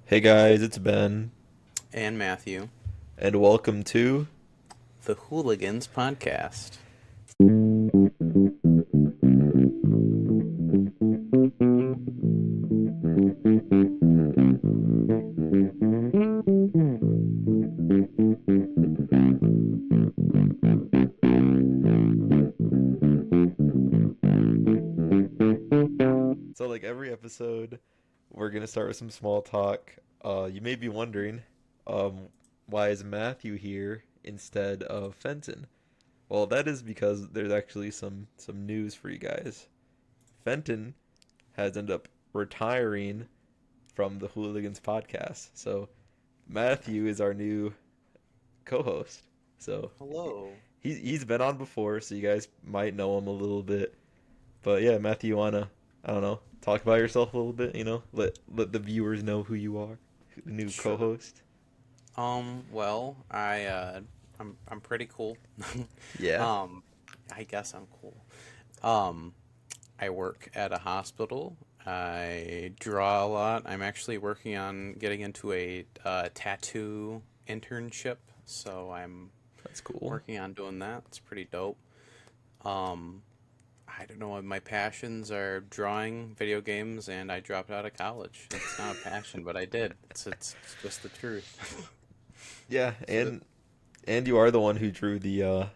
Hey guys, it's Ben, And Matthew, and welcome to. the Hooligans Podcast. So, like every episode, we're gonna start with some small talk. You may be wondering, um, why is Matthew here instead of Fenton? Well, that is because there's actually some news for you guys. Fenton has ended up retiring from the Hooligans podcast, so Matthew is our new co-host. So Hello. he's been on before, so you guys might know him a little bit. But yeah, Matthew, you wanna, I don't know, talk about yourself a little bit, let the viewers know who you are, the new Sure. co-host. I'm pretty cool. Yeah. um, I guess I'm cool. Um, I work at a hospital. I draw a lot. I'm actually working on getting into a tattoo internship, so I'm That's cool. working on doing that. It's pretty dope. Um, I don't know. My passions are drawing, video games, and I dropped out of college. It's not a passion, but I did. It's just the truth. Yeah, So and you are the one who drew the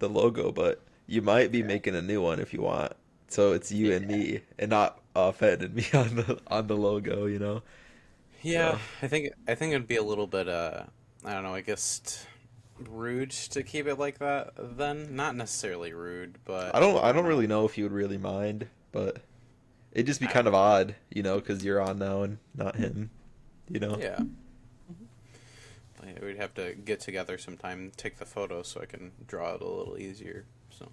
logo, but you might be yeah, making a new one if you want. So it's you and yeah, me, and not Fed and me on the logo. yeah. So I think it'd be a little bit I don't know. I guess rude to keep it like that. Then not necessarily rude, but I I don't don't know. really know if you would really mind, but it'd just be I kind don't of know. odd, because you're on now and not him, you know. Yeah, we'd have to get together sometime, take the photo so I can draw it a little easier. So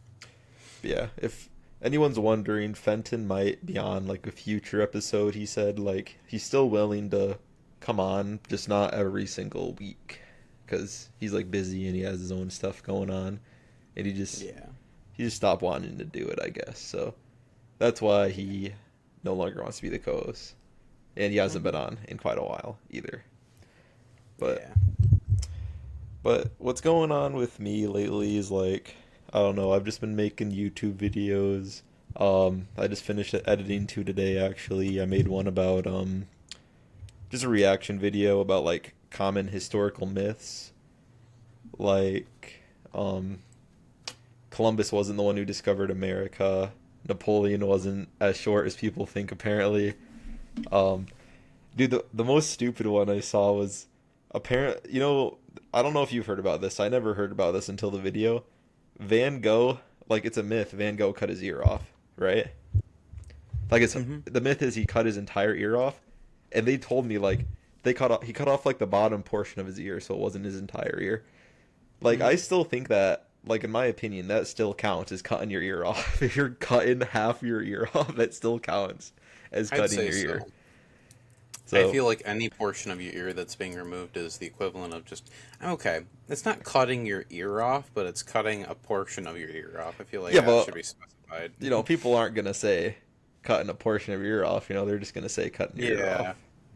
Yeah, if anyone's wondering, Fenton might be on like a future episode. He said like he's still willing to come on, just not every single week because he's like busy and he has his own stuff going on, and yeah. he just stopped wanting to do it, I guess. So that's why he no longer wants to be the co-host, and he hasn't been Hmm. on in quite a while either. But Yeah. what's going on with me lately is like, I don't know, I've just been making YouTube videos. I just finished editing two today actually. I made one about just a reaction video about like common historical myths. Like um Columbus wasn't the one who discovered America. Napoleon wasn't as short as people think apparently. Um Dude, the most stupid one I saw was apparent. I don't know if you've heard about this. I never heard about this until the video. Van Gogh, like it's a myth. Van Gogh cut his ear off, right? Like it's Hmm. the myth is he cut his entire ear off, and they told me like he cut off like the bottom portion of his ear, so it wasn't his entire ear. Like Hmm. I still think that, like in my opinion, that still counts as cutting your ear off. If you're cutting half your ear off, that still counts as I'd cutting say your ear. so. I So feel like any portion of your ear that's being removed is the equivalent of just okay. It's not cutting your ear off, but it's cutting a portion of your ear off. I feel like yeah, that should but be specified. people aren't gonna say cutting a portion of your ear off. They're just gonna say cutting your ear off. Yeah,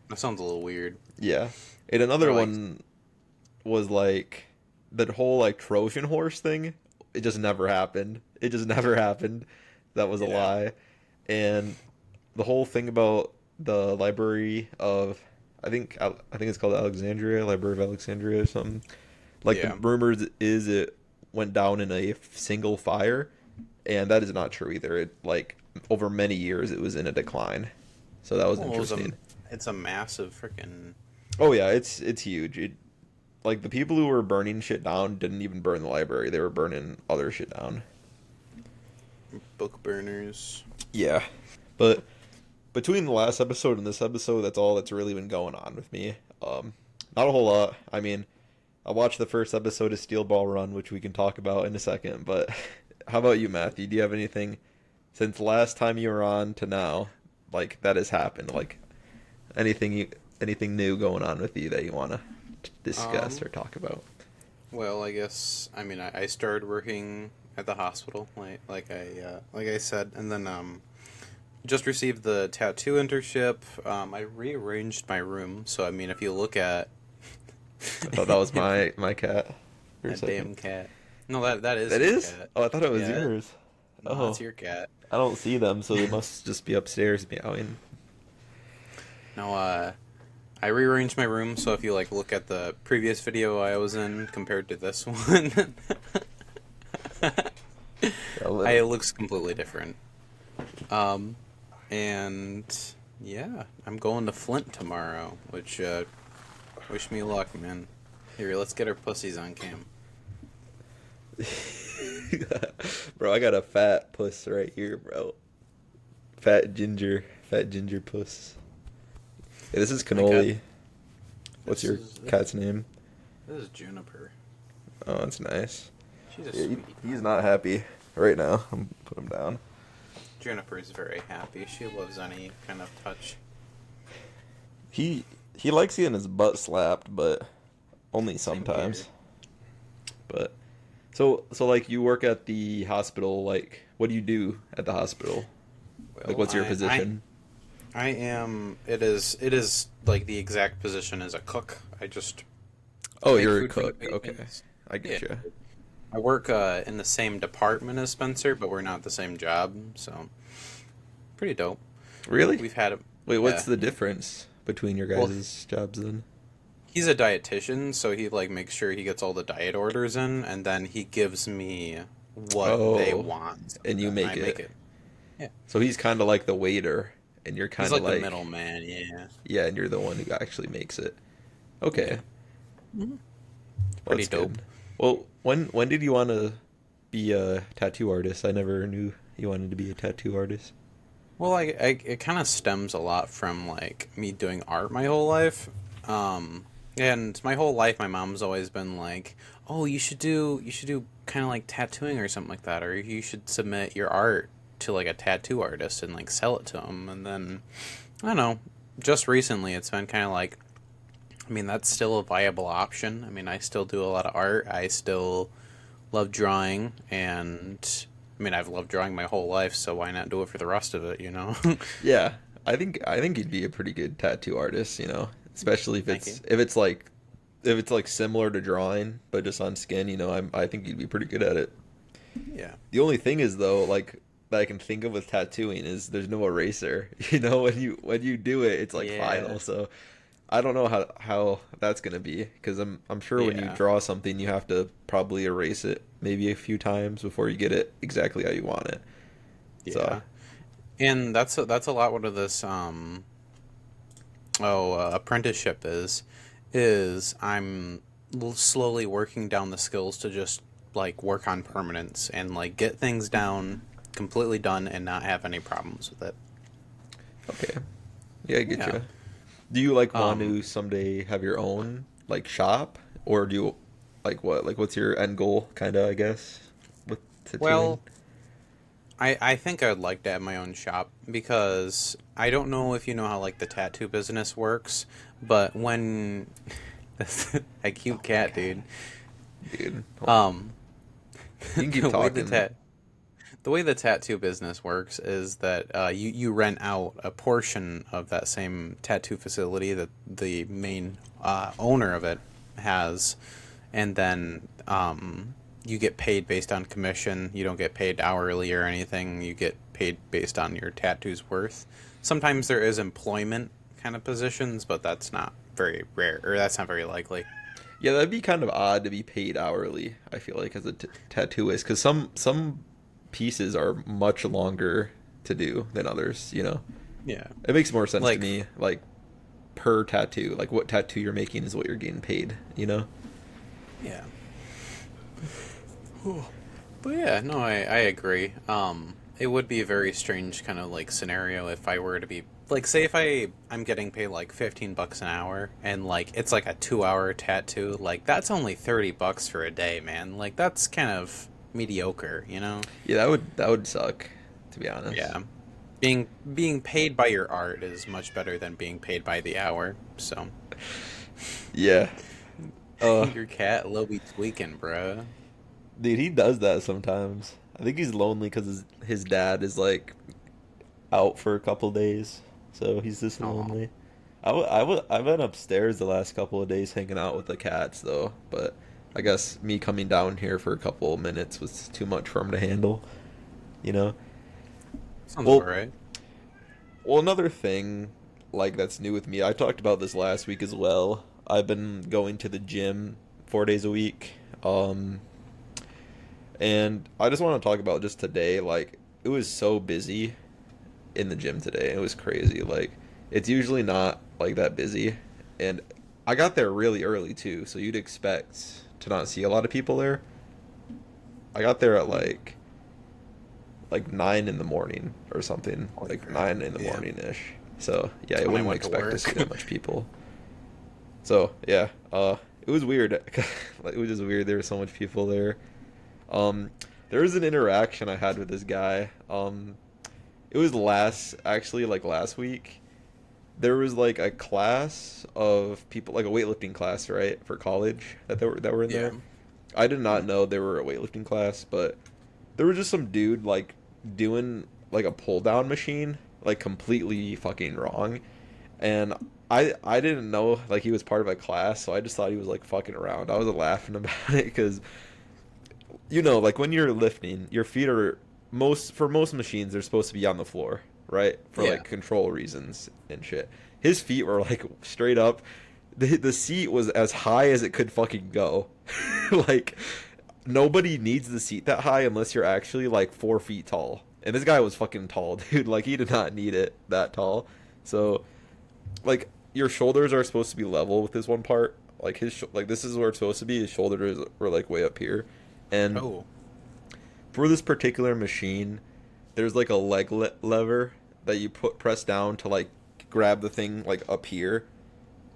that sounds a little weird. Yeah. And Or another like, one was like that whole like Trojan horse thing. It just never happened. It just never happened. That was a yeah, lie. And the whole thing about the library of I think it's called Alexandria, Library of Alexandria or something. Like the yeah. rumors is it went down in a single fire, and that is not true either. It like over many years it was in a decline. So that was Well, interesting. it's a massive freaking Oh yeah, it's huge. Like the people who were burning shit down didn't even burn the library. They were burning other shit down. book burners. Yeah. But between the last episode and this episode, that's all that's really been going on with me. Not a whole lot. I mean, I watched the first episode of Steel Ball Run, which we can talk about in a second, but how about you, Matthew? Do you have anything since last time you were on to now, like that has happened? Like anything new going on with you that you want to discuss Um, or talk about? well, I guess I started working at the hospital, like I said, and then just received the tattoo internship. I rearranged my room, so I mean, if you look at I thought that was my cat for a that second. damn cat. No, that is That your is? cat. Oh, I thought it was Yeah, yours. no, that's Oh, your cat. I don't see them, so they must just be upstairs meowing. No, I rearranged my room, so if you like look at the previous video I was in compared to this one, Yeah, it looks completely different. Um, and yeah, I'm going to Flint tomorrow, which wish me luck, man. Here, let's get our pussies on cam. Bro, I got a fat puss right here, bro. Fat ginger puss. Hey, this is My cat. Cannoli. What's This your is cat's name? this is Juniper. Oh, that's nice. She's a Yeah, sweetie he's pie. not happy right now. I'm put him down. Juniper is very happy. She loves any kind of touch. He he likes getting his butt slapped, but only Same here. sometimes. But so like you work at the hospital, like what do you do at the hospital? Like Well, what's your position? I am. It is like the exact position as a cook. I Oh, make you're a food for the cook. Okay. patients. I Yeah, get you. I work in the same department as Spencer, but we're not the same job. So pretty dope. Really? We've had, Wait, what's yeah. the difference between your Well, guys' jobs then? he's a dietitian, so he like makes sure he gets all the diet orders in, and then he gives me what they Oh, want, and you and make I make it. it. Yeah, So he's kind of like the waiter, and you're he's kind of like the like, middleman. Yeah, yeah, and you're the one who actually makes it. yeah, Okay, it's well, pretty that's dope. good. Well, when did you want to be a tattoo artist? I never knew you wanted to be a tattoo artist. Well, it kind of stems a lot from like me doing art my whole life. And my whole life, my mom's always been like, "Oh, you should do kind of like tattooing or something like that, or you should submit your art to like a tattoo artist and like sell it to them." And then I don't know, just recently it's been kind of like, I mean, that's still a viable option. I mean, I still do a lot of art. I still love drawing, and I mean, I've loved drawing my whole life, so why not do it for the rest of it, you know? Yeah, I think you'd be a pretty good tattoo artist, especially if Thank you. it's like similar to drawing but just on skin, I think you'd be pretty good at it. Yeah. The only thing is though, like that I can think of with tattooing is there's no eraser. When you do it, it's like Yeah. final. So I don't know how that's gonna be because I'm sure when you Yeah. draw something you have to probably erase it maybe a few times before you get it exactly how you want it. So Yeah. And that's a lot what of this apprenticeship is I'm slowly working down the skills to just like work on permanence and like get things down completely done and not have any problems with it. okay, yeah, I get Yeah. you. Do you like want Um to someday have your own like shop, or do you like what like what's your end goal kind of I guess with tattooing? well, I think I'd like to have my own shop because I don't know if you know how like the tattoo business works, but when a Oh cute my cat, God, dude. dude. Um, You can keep the way talking. the way the tattoo business works is that you rent out a portion of that same tattoo facility that the main owner of it has, and then you get paid based on commission. You don't get paid hourly or anything. You get paid based on your tattoo's worth. Sometimes there is employment kind of positions, but that's not very rare, or that's not very likely. Yeah, that'd be kind of odd to be paid hourly, I feel like, as a tattooist, because some pieces are much longer to do than others. Yeah, It makes more sense to like me, like per tattoo, like what tattoo you're making is what you're getting paid. yeah. But yeah, no, I agree. It would be a very strange kind of like scenario if I were to be like, say if I'm getting paid like 15 bucks an hour and like it's like a 2 hour tattoo, like that's only 30 bucks for a day, man. Like that's kind of mediocre, you know? Yeah, that would suck, to be honest. Yeah. Being paid by your art is much better than being paid by the hour. So Yeah. Uh, your cat will be tweaking, bruh. dude, he does that sometimes. I think he's lonely because his dad is like out for a couple days, so he's just Oh, lonely. I've been upstairs the last couple of days hanging out with the cats though, but I guess me coming down here for a couple of minutes was too much for him to handle, you know? sounds about Well, right. another thing like that's new with me, I talked about this last week as well. I've been going to the gym 4 days a week. Um, and I just want to talk about just today, like it was so busy in the gym today. It was crazy. Like it's usually not like that busy, and I got there really early too, so you'd expect to not see a lot of people there. I got there at Mm, like 9 in the morning or something, holy like crap. 9 in the Yeah. morning ish. So yeah, That's I when I wouldn't went to expect to see work. that much people. So yeah, it was weird. Like, it was just weird. There were so much people there. Um, there was an interaction I had with this guy. It was actually like last week. There was like a class of people, like a weightlifting class, right, for college that were in Yeah. there. I did not Mhm. know they were a weightlifting class, but there was just some dude like doing like a pull down machine like completely fucking wrong, and I didn't know like he was part of a class, so I just thought he was like fucking around. I was laughing about it because like when you're lifting, your feet are most machines they're supposed to be on the floor, right? For Yeah. like control reasons and shit. His feet were like straight up. The seat was as high as it could fucking go. Like nobody needs the seat that high unless you're actually like 4 feet tall. And this guy was fucking tall, dude. Like he did not need it that tall. So like your shoulders are supposed to be level with this one part. Like like this is where it's supposed to be. His shoulders were like way up here, and Oh, for this particular machine, there's like a lever that you press down to like grab the thing like up here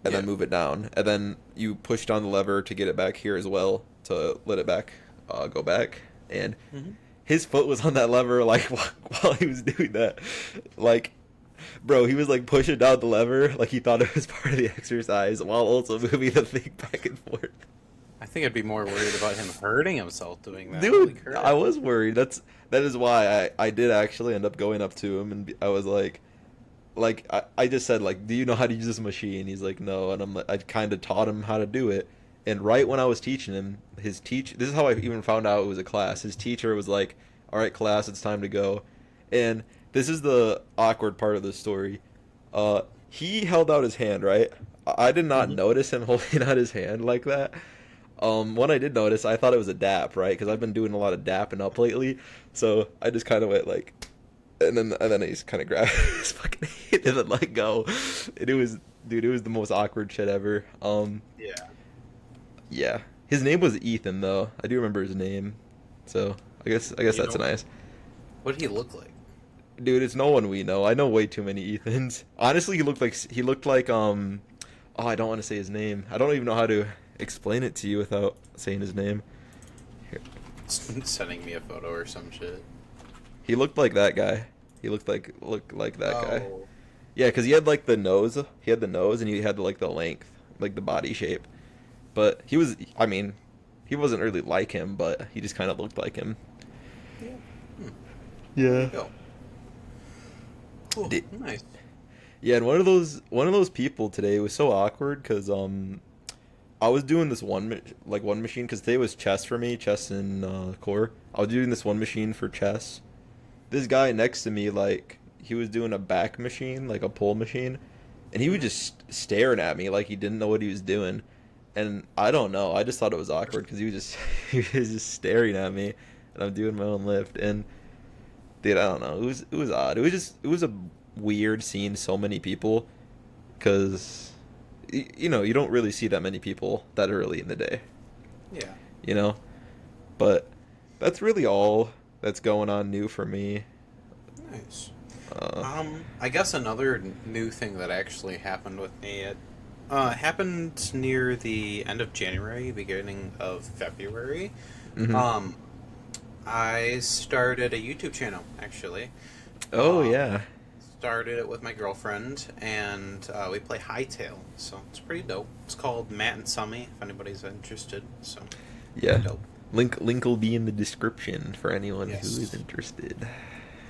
and then yeah. move it down, and then you push down the lever to get it back here as well to let it go back. And Hmm. his foot was on that lever like while he was doing that, like bro, he was like pushing down the lever like he thought it was part of the exercise while also moving the thing back and forth. I think I'd be more worried about him hurting himself doing that. Holy Dude, I crap. was worried. That is why I did actually end up going up to him, and I was like I just said like, "Do you know how to use this machine?" He's like, "No," and I kind of taught him how to do it. And right when I was teaching him, this is how I even found out it was a class. His teacher was like, "All right, class, it's time to go." And this is the awkward part of the story. He held out his hand, right? I did not Hmm. notice him holding out his hand like that. When I did notice, I thought it was a dap, right? Because I've been doing a lot of dapping up lately, so I just kind of went like, and then I just kind of grabbed his fucking hand and then let go. And it was, dude, it was the most awkward shit ever. Yeah. Yeah, his name was Ethan though. I do remember his name, so I guess You that's know, nice. what did he look like? Dude, it's no one we know. I know way too many Ethans. Honestly, he looked like oh, I don't want to say his name. I don't even know how to explain it to you without saying his name. Here. Sending me a photo or some shit. He looked like that guy. He looked like that guy. Oh, Yeah, because he had like the nose. He had the nose, and he had like the length, like the body shape. But he was, I mean, he wasn't really like him, but he just kind of looked like him. yeah. Hmm. There you Yeah. go. Cool. Di- Nice. Yeah, and one of those people today was so awkward because I was doing this one machine because today was chess for me, chess and core. I was doing this one machine for chess. This guy next to me, like he was doing a back machine, like a pull machine, and he was Hmm. just staring at me like he didn't know what he was doing. And I don't know, I just thought it was awkward because he was just he was just staring at me, and I'm doing my own lift. And dude, I don't know, it was odd. It was a weird seeing so many people because you don't really see that many people that early in the day, Yeah. you know. But that's really all that's going on new for me. Nice. Uh, I guess another new thing that actually happened with me, it happened near the end of January, beginning of February. hmm Um, I started a YouTube channel, actually. Oh Um, yeah, Started it with my girlfriend, and we play Hightail, so it's pretty dope. It's called Matt and Summy, if anybody's interested, so pretty yeah. dope. Link will be in the description for anyone who is Yes. interested.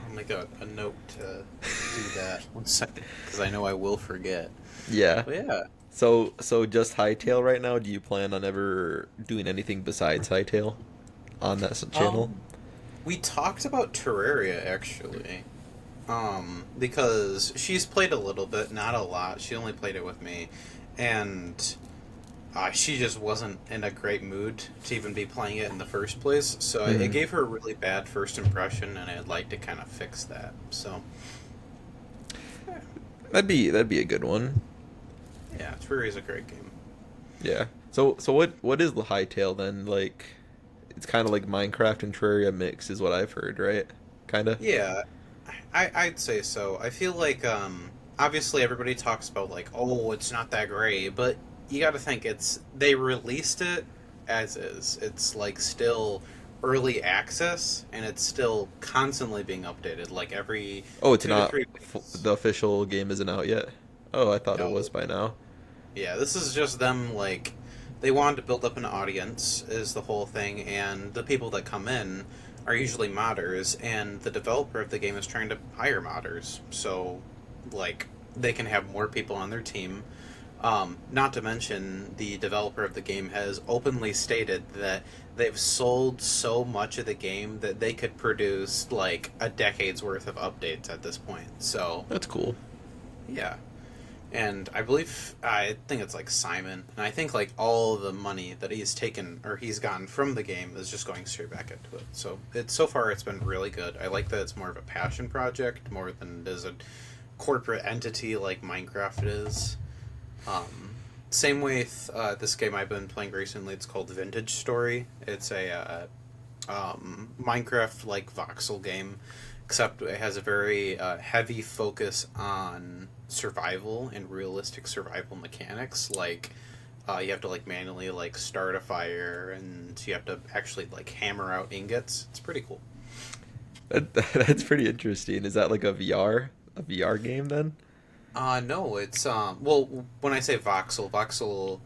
I'll make a note to do that. One second, because I know I will forget. Yeah. But yeah, So just Hytale right now? Do you plan on ever doing anything besides Hytale on that channel? um, we talked about Terraria actually. Because she's played a little bit, not a lot. She only played it with me, and she just wasn't in a great mood to even be playing it in the first place. So it Hmm. gave her a really bad first impression, and I'd like to kind of fix that. So yeah, That'd be a good one. yeah, Terraria is a great game. Yeah. So what is the Hytale then? Like, it's kind of like Minecraft and Terraria mix, is what I've heard, right? Kind of. Yeah, I'd say so. I feel like obviously everybody talks about like, oh, it's not that great, but you got to think they released it as is. It's like still early access, and it's still constantly being updated, like every Oh, it's two to not. three weeks. The official game isn't out yet. Oh, I thought it was No, by now. yeah, this is just them like they wanted to build up an audience is the whole thing, and the people that come in are usually modders, and the developer of the game is trying to hire modders, so like they can have more people on their team. Not to mention, the developer of the game has openly stated that they've sold so much of the game that they could produce like a decade's worth of updates at this point. So, That's cool. yeah, and I think it's like Simon, and I think like all the money that he's taken or he's gotten from the game is just going straight back into it. So so far it's been really good. I like that it's more of a passion project more than it is a corporate entity like Minecraft is. Um, Same with this game I've been playing recently. It's called Vintage Story. It's a Minecraft like voxel game, except it has a very heavy focus on survival and realistic survival mechanics. Like you have to like manually like start a fire, and you have to actually like hammer out ingots. It's pretty cool. That's pretty interesting. Is that like a VR game then? No, it's well when I say voxel,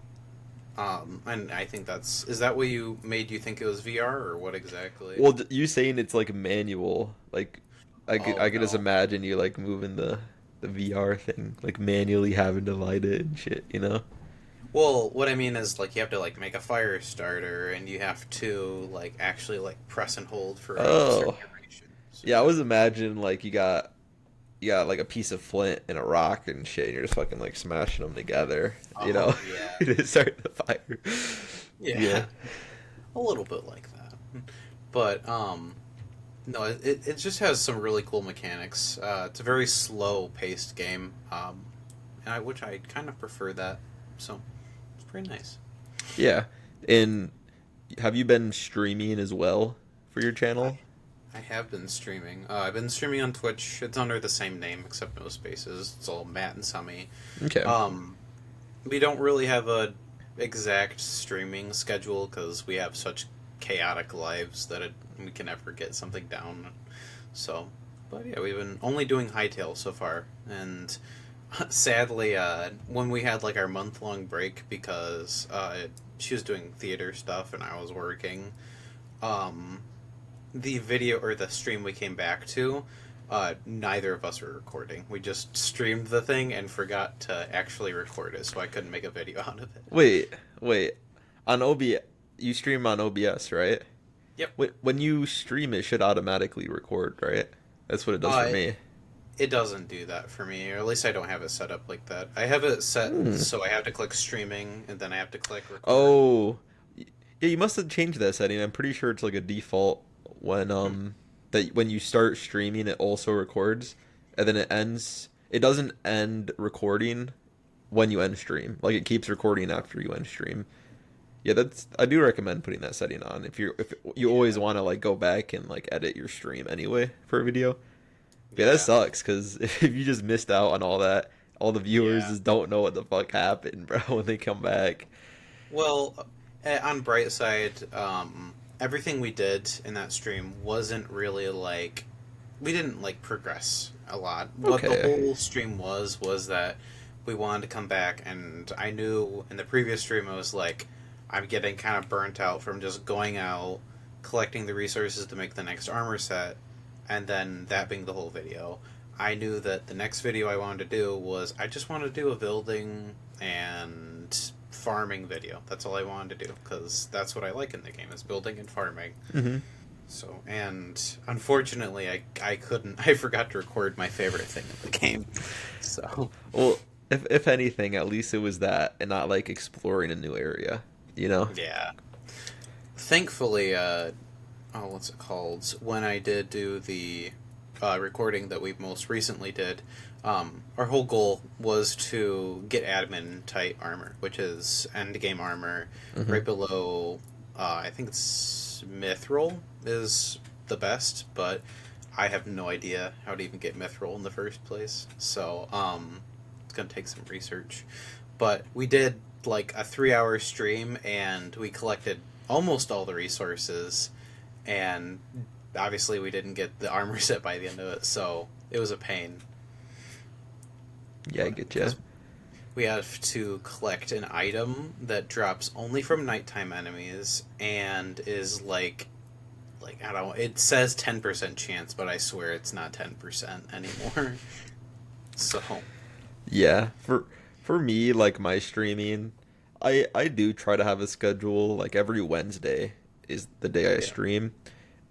and I think is that what you made you think it was VR or what exactly? Well, you saying it's like manual, like Oh I could just no. imagine you like moving the VR thing, like manually having to light it and shit, you know? Well, what I mean is like you have to like make a fire starter, and you have to like actually like press and hold for a certain Oh, duration. So yeah. I yeah. was imagining like you got like a piece of flint and a rock and shit, and you're just fucking like smashing them together, you know, Oh yeah. to start the fire. Yeah. Yeah. A little bit like that. But no, it just has some really cool mechanics. It's a very slow paced game. Which I kind of prefer that. So it's pretty nice. Yeah. And have you been streaming as well for your I channel? I have been streaming. I've been streaming on Twitch. It's under the same name except no spaces. It's all Matt and Summy. Okay. Um, we don't really have a exact streaming schedule because we have such chaotic lives that we can never get something down. So, but yeah, we've been only doing Hightail so far, and sadly, when we had like our month long break because she was doing theater stuff and I was working, um, the video or the stream we came back to, neither of us were recording. We just streamed the thing and forgot to actually record it, so I couldn't make a video out of it. Wait, wait. On OBS, you stream on OBS, right? Yep. When you stream, it should automatically record, right? That's what it does for Uh, me. it doesn't do that for me, or at least I don't have it set up like that. I have it set Hmm. so I have to click streaming and then I have to click record. Oh, yeah. You must have changed that setting. I'm pretty sure it's like a default when Hmm. that when you start streaming, it also records, and then it ends. It doesn't end recording when you end stream. Like it keeps recording after you end stream. Yeah, that's I do recommend putting that setting on if you always Yeah. want to like go back and like edit your stream anyway for a video. Yeah, that Yeah. sucks because if you just missed out on all that, all the viewers Yeah. just don't know what the fuck happened, bro, when they come back. Well, on bright side, everything we did in that stream wasn't really like we didn't like progress a lot. What the Okay. whole stream was that we wanted to come back, and I knew in the previous stream I was like, I'm getting kind of burnt out from just going out, collecting the resources to make the next armor set, and then that being the whole video, I knew that the next video I wanted to do was I just wanted to do a building and farming video. That's all I wanted to do because that's what I like in the game is building and farming. Mm-hmm. So, and unfortunately, I couldn't. I forgot to record my favorite thing in the game. So, Well, if anything, at least it was that, and not like exploring a new area. You know? yeah. Thankfully, what's it called? When I did do the recording that we most recently did, our whole goal was to get admin type armor, which is end game armor, Mm-hmm. right below. I think it's mithril is the best, but I have no idea how to even get mithril in the first place. So, it's gonna take some research. But we did like a 3 hour stream, and we collected almost all the resources, and obviously we didn't get the armor set by the end of it, so it was a pain. Yeah, I But get you. because we have to collect an item that drops only from nighttime enemies and is like I don't know, it says 10% chance, but I swear it's not 10% anymore. So, Yeah, for me, like my streaming, I do try to have a schedule. Like every Wednesday is the day I yeah. stream.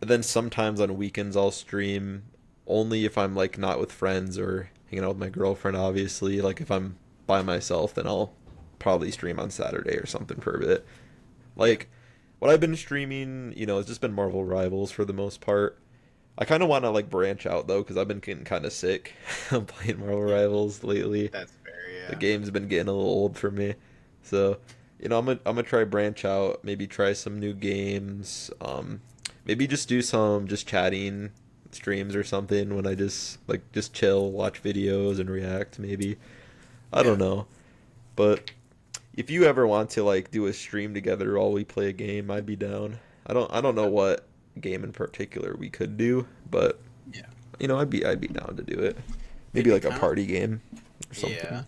But then sometimes on weekends I'll stream only if I'm like not with friends or hanging out with my girlfriend, obviously. Like if I'm by myself, then I'll probably stream on Saturday or something for a bit. Yeah. Like what I've been streaming, it's just been Marvel Rivals for the most part. I kind of want to like branch out though because I've been getting kind of sick of playing Marvel Yeah. Rivals lately. That's fair, The yeah. game's been getting a little old for me. So, I'm gonna try branch out, maybe try some new games. Maybe just do some just chatting streams or something when I just chill, watch videos and react maybe. I Yeah. don't know. But if you ever want to like do a stream together while we play a game, I'd be down. I don't know what game in particular we could do, but Yeah. I'd be down to do it. It'd Maybe be like a kind of party game or yeah. something.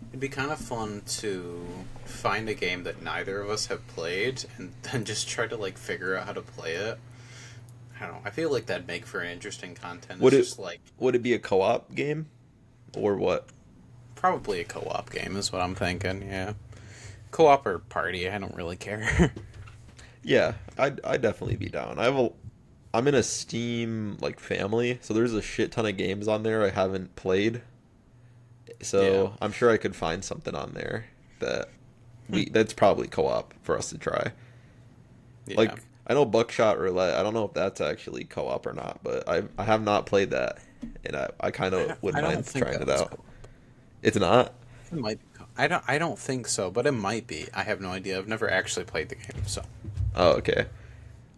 It'd be kind of fun to find a game that neither of us have played and then just try to like figure out how to play it. I don't know. I feel like that'd make for an interesting content. Would It's it just like would it be a co-op game or what? probably a co-op game is what I'm thinking. Yeah, co-op or party. I don't really care. Yeah, I'd definitely be down. I'm in a Steam like family, so there's a shit ton of games on there I haven't played. Yeah. So I'm sure I could find something on there that that's probably co-op for us to try. Yeah. Like I know Buckshot Roulette. I don't know if that's actually co-op or not, but I have not played that, and I kind of I wouldn't don't mind think trying that it was out. co-op. It's not. It might be. I don't think so, but it might be. I have no idea. I've never actually played the game, so Oh, okay.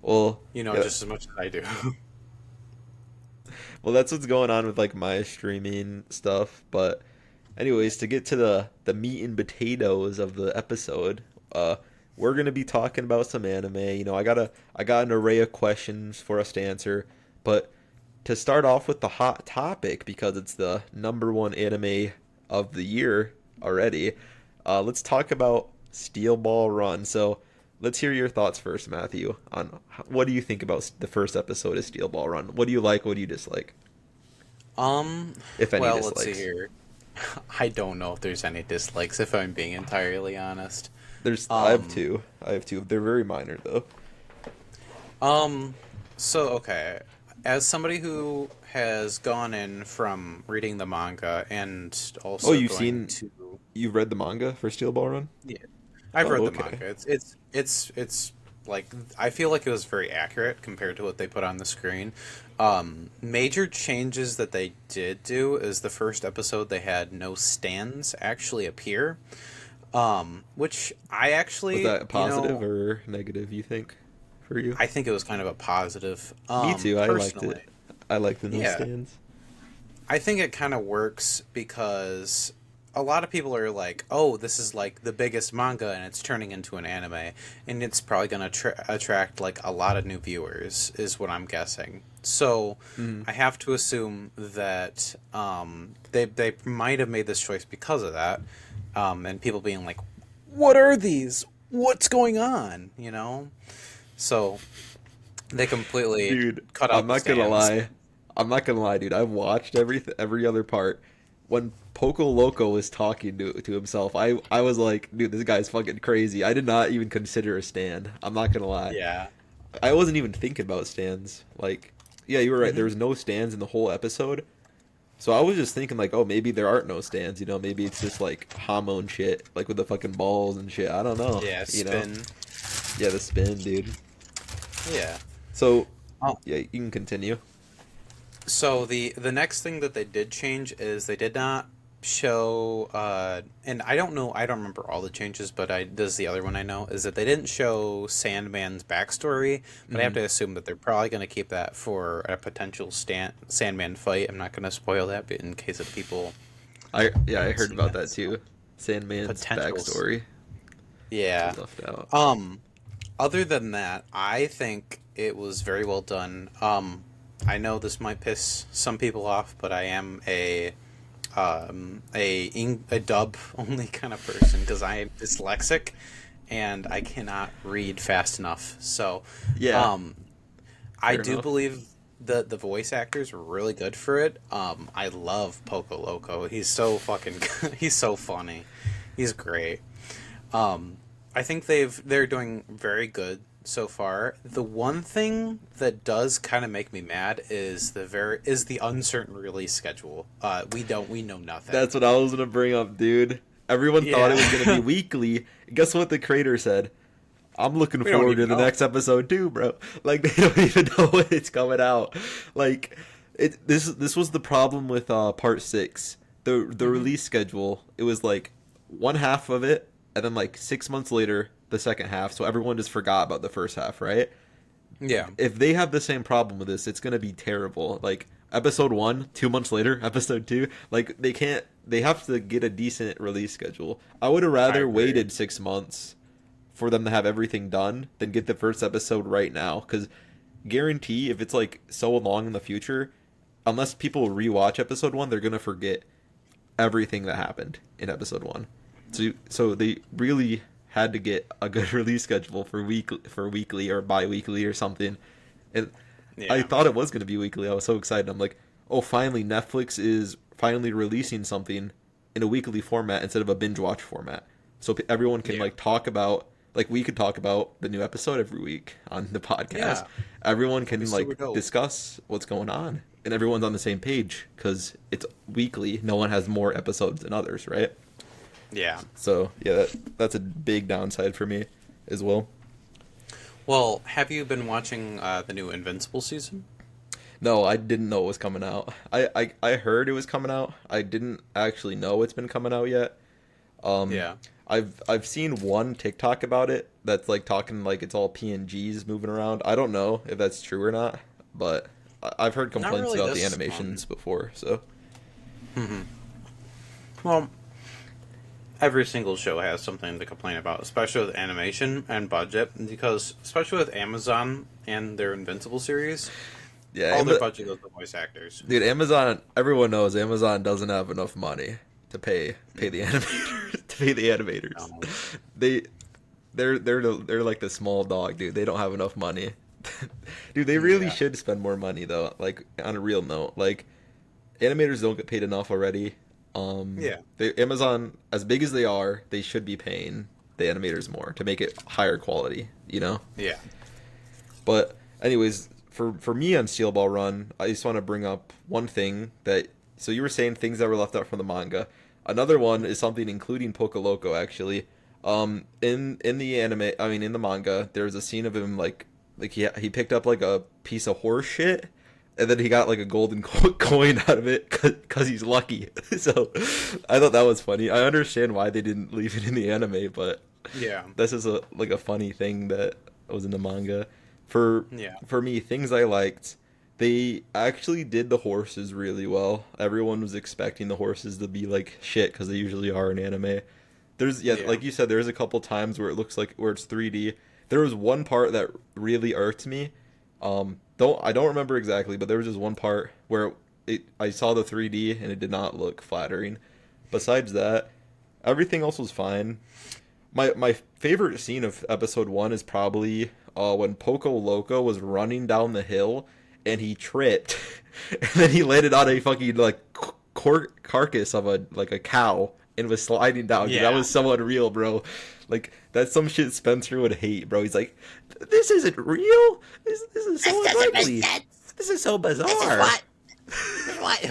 Well, you know yeah. just as much as I do. Well, that's what's going on with like my streaming stuff. But anyways, to get to the meat and potatoes of the episode, we're gonna be talking about some anime. I got an array of questions for us to answer, but to start off with the hot topic because it's the number one anime of the year already. Let's talk about Steel Ball Run. So let's hear your thoughts first, Matthew. On what do you think about the first episode of Steel Ball Run? What do you like? What do you dislike? Um, If any well, let's see dislikes. here. I don't know if there's any dislikes, if I'm being entirely honest. I have Um, two. I have two. They're very minor though. um, so okay, as somebody who has gone in from reading the manga and Oh, also going to, you've read the manga for Steel Ball Run? yeah, I've Oh, read the okay. manga. It's like I feel like it was very accurate compared to what they put on the screen. Major changes that they did do is the first episode they had no stands actually appear. Which I Was actually, that a positive or negative, you think, for you? I think it was kind of a positive. Me too. I liked Personally, it. I like the yeah, newsstands. I think it kind of works because a lot of people are like, "Oh, this is like the biggest manga, and it's turning into an anime, and it's probably going to attract like a lot of new viewers," is what I'm guessing. So Mm. I have to assume that they might have made this choice because of that, and people being like, "What are these? What's going on?" You know, so they completely Dude, cut I'm out the not gonna stands. lie. I'm not gonna lie, dude. I've watched every other part. When Poco Loco was talking to himself, I was like, dude, this guy's fucking crazy. I did not even consider a stand. I'm not gonna lie. Yeah. I wasn't even thinking about stands. Like, yeah, you were right. There Hmm. was no stands in the whole episode. So I was just thinking like, oh, maybe there aren't no stands. Maybe it's just like hormone shit, like with the fucking balls and shit. I don't know. Yeah, You know? spin. Yeah, the spin, dude. Yeah. So, Oh, yeah, you can continue. so the next thing that they did change is they did not show and I don't remember all the changes, but I this is the other one I know is that they didn't show Sandman's backstory, but I have Hmm. to assume that they're probably going to keep that for a potential Sandman fight. I'm not going to spoil that, but in case of people I haven't heard seen about that, that so too. Sandman's potential backstory yeah. was left out. Other than that, I think it was very well done. I know this might piss some people off, but I am a dub only kind of person because I am dyslexic and I cannot read fast enough. So, Yeah, um, I fair do enough. believe the voice actors were really good for it. I love Poco Loco. He's so fucking he's so funny. He's great. Um, I think they're doing very good so far. The one thing that does kind of make me mad is the uncertain release schedule. We know nothing. That's what I was gonna bring up, dude. Everyone thought it was gonna be Yeah. weekly. Guess what the creator said? I'm looking We don't forward to even the know. next episode too, bro. Like they don't even know when it's coming out. Like this was the problem with part 6. The Hmm. release schedule, it was like one half of it and then like 6 months later the second half, so everyone just forgot about the first half, right? Yeah. If they have the same problem with this, it's going to be terrible. Like episode 1, 2 months later, episode 2, like they have to get a decent release schedule. I would have I rather agree. waited 6 months for them to have everything done than get the first episode right now. Because guarantee if it's like so long in the future, unless people rewatch episode 1, they're gonna forget everything that happened in episode 1. So they really had to get a good release schedule for weekly or bi-weekly or something. And I Yeah. thought it was gonna be weekly. I was so excited. I'm like, oh, finally Netflix is finally releasing something in a weekly format instead of a binge watch format. So everyone can Yeah. like talk about, like we could talk about the new episode every week on the podcast. Yeah. Everyone That'd be can super like dope. discuss what's going on, and everyone's on the same page because it's weekly. No one has more episodes than others, right? Yeah. So yeah, that's a big downside for me as well. Well, have you been watching the new Invincible season? No, I didn't know it was coming out. I heard it was coming out. I didn't actually know it's been coming out yet. Um, Yeah. I've seen one TikTok about it that's like talking like it's all PNGs moving around. I don't know if that's true or not, but I've heard Not complaints really about the this animations one. before. So Hmm. Well, every single show has something to complain about, especially with animation and budget, because especially with Amazon and their Invincible series, yeah, all their budget goes to voice actors. dude, Amazon. Everyone knows Amazon doesn't have enough money to pay the animators to pay the animators. Um, They they're like the small dog, dude. They don't have enough money. Dude, they really yeah, should spend more money though. Like on a real note, like animators don't get paid enough already. yeah, Amazon, as big as they are, they should be paying the animators more to make it higher quality. yeah. But anyways, for me on Steel Ball Run, I just want to bring up one thing that. So you were saying things that were left out from the manga. Another one is something including Poco Loco actually. In the anime, I mean in the manga, there's a scene of him like he picked up like a piece of horse shit, and then he got like a golden coin out of it because he's lucky. So I thought that was funny. I understand why they didn't leave it in the anime, but Yeah, this is a funny thing that was in the manga. For yeah, for me, things I liked. They actually did the horses really well. Everyone was expecting the horses to be like shit because they usually are in anime. There's yeah, yeah. like you said, there's a couple times where it looks like where it's 3D. There was one part that really irked me. I don't remember exactly, but there was just one part where I saw the 3D and it did not look flattering. Besides that, everything else was fine. My favorite scene of episode 1 is probably when Poco Loco was running down the hill and he tripped, and then he landed on a fucking like carcass of a cow and was sliding down. That Yeah. was so unreal, bro. Like that's some shit Spencer would hate, bro. He's like, this isn't real. This is This so doesn't make unlikely. sense. This is so This is bizarre. what? This is what?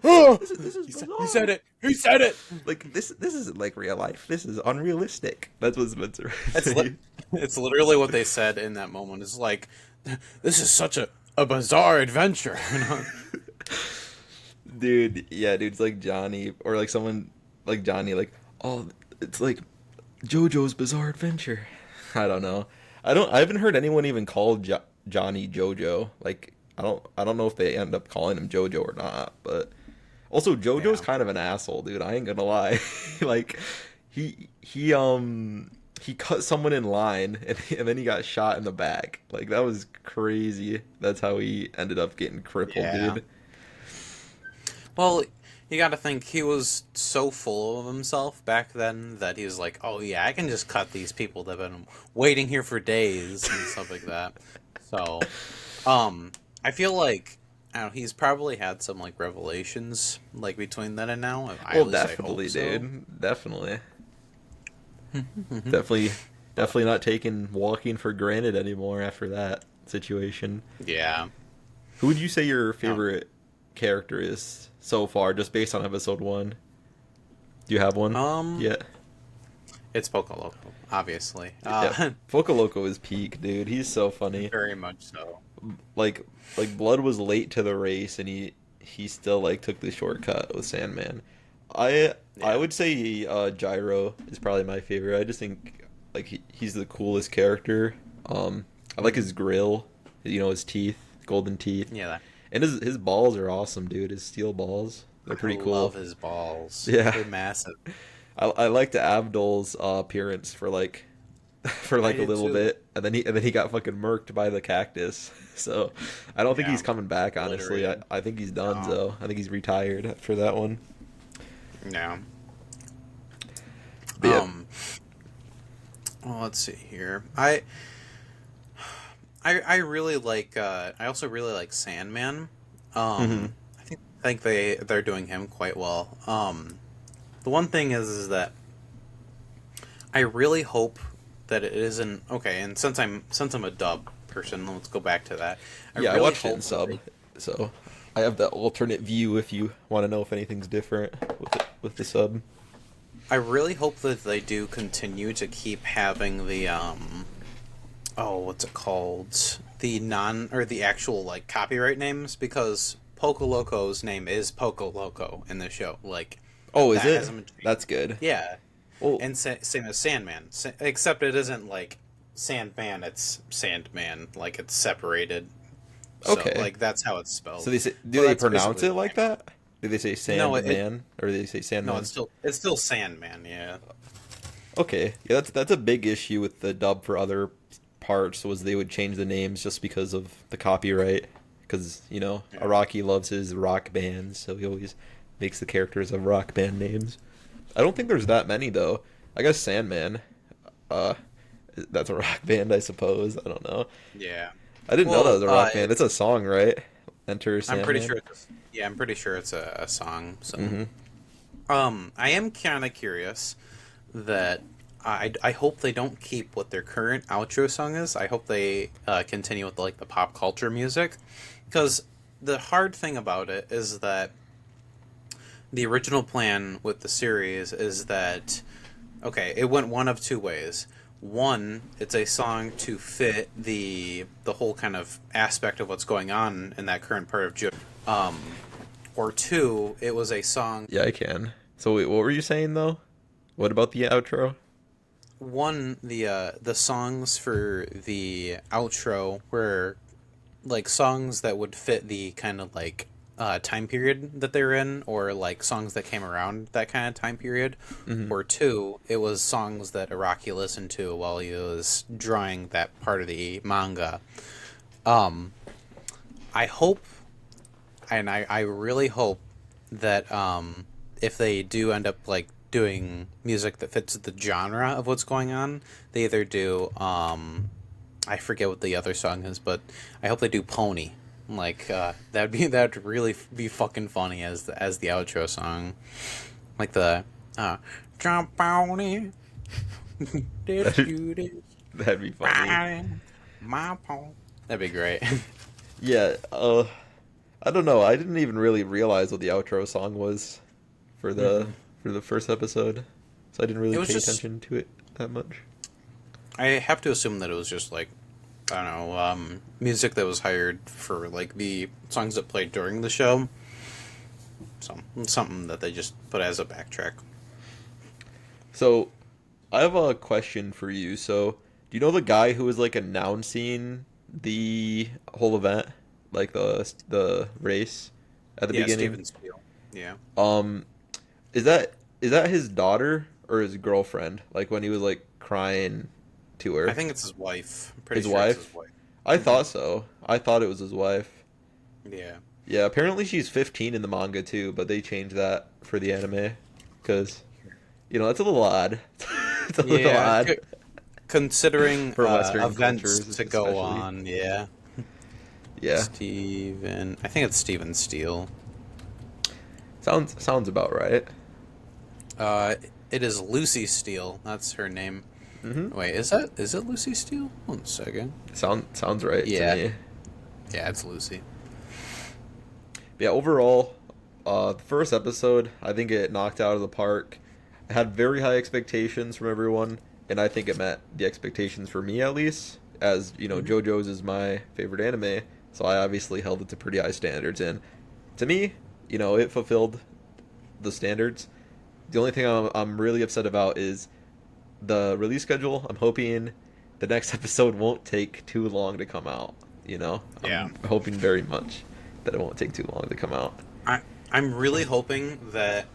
This is He bizarre. said it. He said it. Like this isn't like real life. This is unrealistic. That's what Spencer would It's say. it's literally what they said in that moment. It's like, this is such a bizarre adventure. You know? Dude, yeah, dude, it's like Johnny or like someone like Johnny, like, oh, it's like JoJo's Bizarre Adventure. I don't know. I haven't heard anyone even call Johnny JoJo. Like, I don't know if they end up calling him JoJo or not. But also, JoJo's Yeah. kind of an asshole, dude. I ain't gonna lie. Like, he cut someone in line and then he got shot in the back. Like that was crazy. That's how he ended up getting crippled, Yeah. dude. Well, you got to think he was so full of himself back then that he was like, "Oh yeah, I can just cut these people that've been waiting here for days and stuff like that." So, I feel like I don't know, he's probably had some like revelations like between then and now. Well, At least I definitely, hope so. dude. Definitely. Definitely, definitely not taking walking for granted anymore after that situation. Yeah. Who would you say your No. favorite character is so far, just based on episode one? Do you have one? Um, Yeah. it's Poco Loco, obviously. Yeah. Focaloco is peak, dude. He's so funny. Very much so. Like, Blood was late to the race, and he still like took the shortcut with Sandman. I Yeah. would say Gyro is probably my favorite. I just think like he's the coolest character. I like his grill, his teeth, golden teeth, Yeah, and his balls are awesome, dude. His steel balls, they're pretty I cool. love his balls. Yeah. They're massive. I liked Abdul's appearance for like for like I a did little too. bit, and then he got fucking murked by the cactus. So I don't think Yeah. he's coming back. Honestly, Obliterated. I think he's done. No. Though I think he's retired after that one. Yeah. But yeah. Well, let's see here. I really like. I also really like Sandman. Mhm. I think they're doing him quite well. The one thing is that I really hope that it isn't okay. And since I'm a dub person, let's go back to that. Yeah, I really watched it hope in that sub, they- so I have that alternate view if you want to know if anything's different with the sub. I really hope that they do continue to keep having the what's it called? The actual like copyright names, because Poco Loco's name is Poco Loco in the show. Like, Oh, is that it? hasn't been changed. That's good. Yeah, Well, and same as Sandman, except it isn't like Sandman, it's Sandman, like it's separated. So, Okay. like that's how it's spelled. so do Well, they that's pronounce basically it like the name. that? Do they say No, Sandman or do they say Sandman? No, it's still Sandman. Yeah. Okay, yeah, that's a big issue with the dub for other parts was they would change the names just because of the copyright. Because Yeah. Araki loves his rock bands, so he always makes the characters of rock band names. I don't think there's that many though. I guess Sandman, uh, that's a rock band, I suppose. I don't know. Yeah. I didn't know that was a rock Well, band. It's a song, right? Enter Sandman. I'm pretty sure I'm pretty sure it's a song. So, Hmm. I am kind of curious that I hope they don't keep what their current outro song is. I hope they continue with like the pop culture music, because the hard thing about it is that the original plan with the series is that okay, it went one of two ways. One, it's a song to fit the whole kind of aspect of what's going on in that current part of Japan. Or two, it was a song. Yeah, I can. So wait, what were you saying though? What about the outro? One, the songs for the outro were like songs that would fit the kind of like time period that they're in, or like songs that came around that kind of time period. Mhm. Or two, it was songs that Araki listened to while he was drawing that part of the manga. I hope, and I really hope that if they do end up like doing music that fits the genre of what's going on, they either do I forget what the other song is, but I hope they do Pony, Like that'd really be fucking funny as the outro song. Like the jump on it, this That'd, you this, that'd be funny. riding my pony. That'd be great. Yeah, I don't know. I didn't even really realize what the outro song was for the hmm for the first episode, so I didn't really It was pay just attention to it that much. I have to assume that it was just like I don't know music that was hired for like the songs that played during the show. So something that they just put as a backtrack. So, I have a question for you. So, do you know the guy who was like announcing the whole event, like the race at the Yeah, beginning? Steven Spiel. Yeah. Um, is that his daughter or his girlfriend? Like when he was like crying to I her, think it's his wife. I'm pretty his sure it's his wife. wife. I hmm thought so. I thought it was his wife. Yeah. Yeah, apparently she's 15 in the manga too, but they changed that for the anime because that's a little odd. It's a little Yeah. odd Considering for Western events cultures, to go especially. on, yeah. Yeah, I think it's Steven Steele. sounds about right. Uh, it is Lucy Steele. That's her name. Mm-hmm. Wait, is it Lucy Steele? One second. Sounds right to Yeah. me. Yeah, it's Lucy. Yeah, overall, the first episode, I think it knocked out of the park. It had very high expectations from everyone, and I think it met the expectations for me at least. As you know, hmm JoJo's is my favorite anime, so I obviously held it to pretty high standards. And to me, it fulfilled the standards. The only thing I'm really upset about is the release schedule. I'm hoping the next episode won't take too long to come out. Yeah. I'm hoping very much that it won't take too long to come out. I I'm really hoping that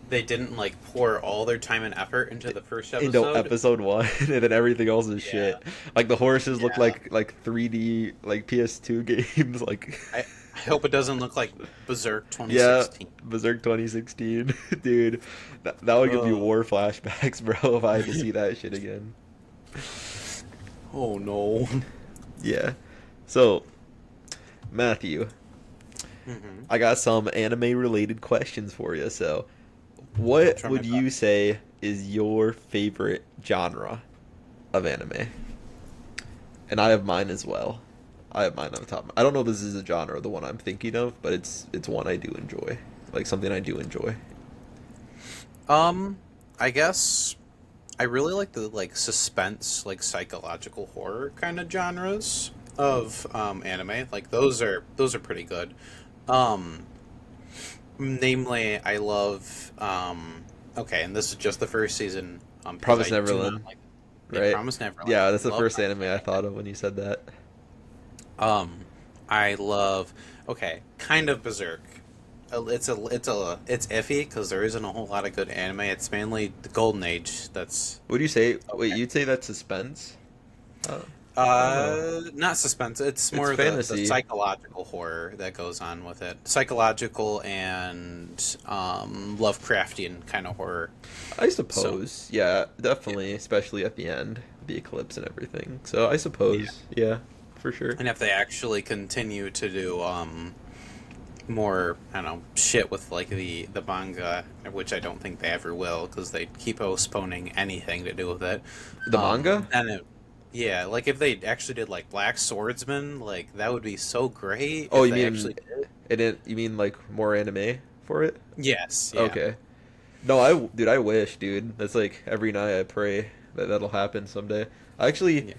they didn't like pour all their time and effort into the first Into episode. episode one, and then everything else is Yeah. shit. Like the horses look Yeah. like 3D like PS2 games. Like I hope it doesn't look like Berserk yeah, 2016. Berserk 2016, dude. That would give me Ugh. war flashbacks, bro. If I had to see that shit again. Oh no. Yeah. So Matthew, hmm I got some anime related questions for you. So, I'll what try my would you best. say is your favorite genre of anime? And I have mine as well. I have mine on the top. I don't know if this is a genre, the one I'm thinking of, but it's one I do enjoy, like something I do enjoy. I guess I really like the like suspense, like psychological horror kind of genres of anime. Like those are pretty good. Um, Namely, I love okay, and this is just the first season because Promise I do not Neverland, like yeah, right? Promise Neverland. Yeah, I that's the love first Promise anime I thought of when you said that. Um, I love. Okay, kind of Berserk. It's iffy because there isn't a whole lot of good anime. It's mainly the Golden Age. That's Would you say? Wait, okay. you'd say that's suspense? Uh, I don't know. Not suspense. It's It's more the fantasy. psychological horror that goes on with it. Psychological and Lovecraftian kind of horror. I So suppose. Yeah, yeah, definitely, especially at the end, the eclipse and everything. So I yeah. suppose, yeah, for sure. And if they actually continue to do more I don't know shit with like the manga, which I don't think they ever will because they keep postponing anything to do with it. The manga? And it, yeah, like if they actually did like Black Swordsman, like that would be so great Oh, if you they mean actually did. you mean like more anime for it? Yes, yeah, Okay. No, dude, I wish, dude. That's like every night I pray that that'll happen someday. I actually, yeah.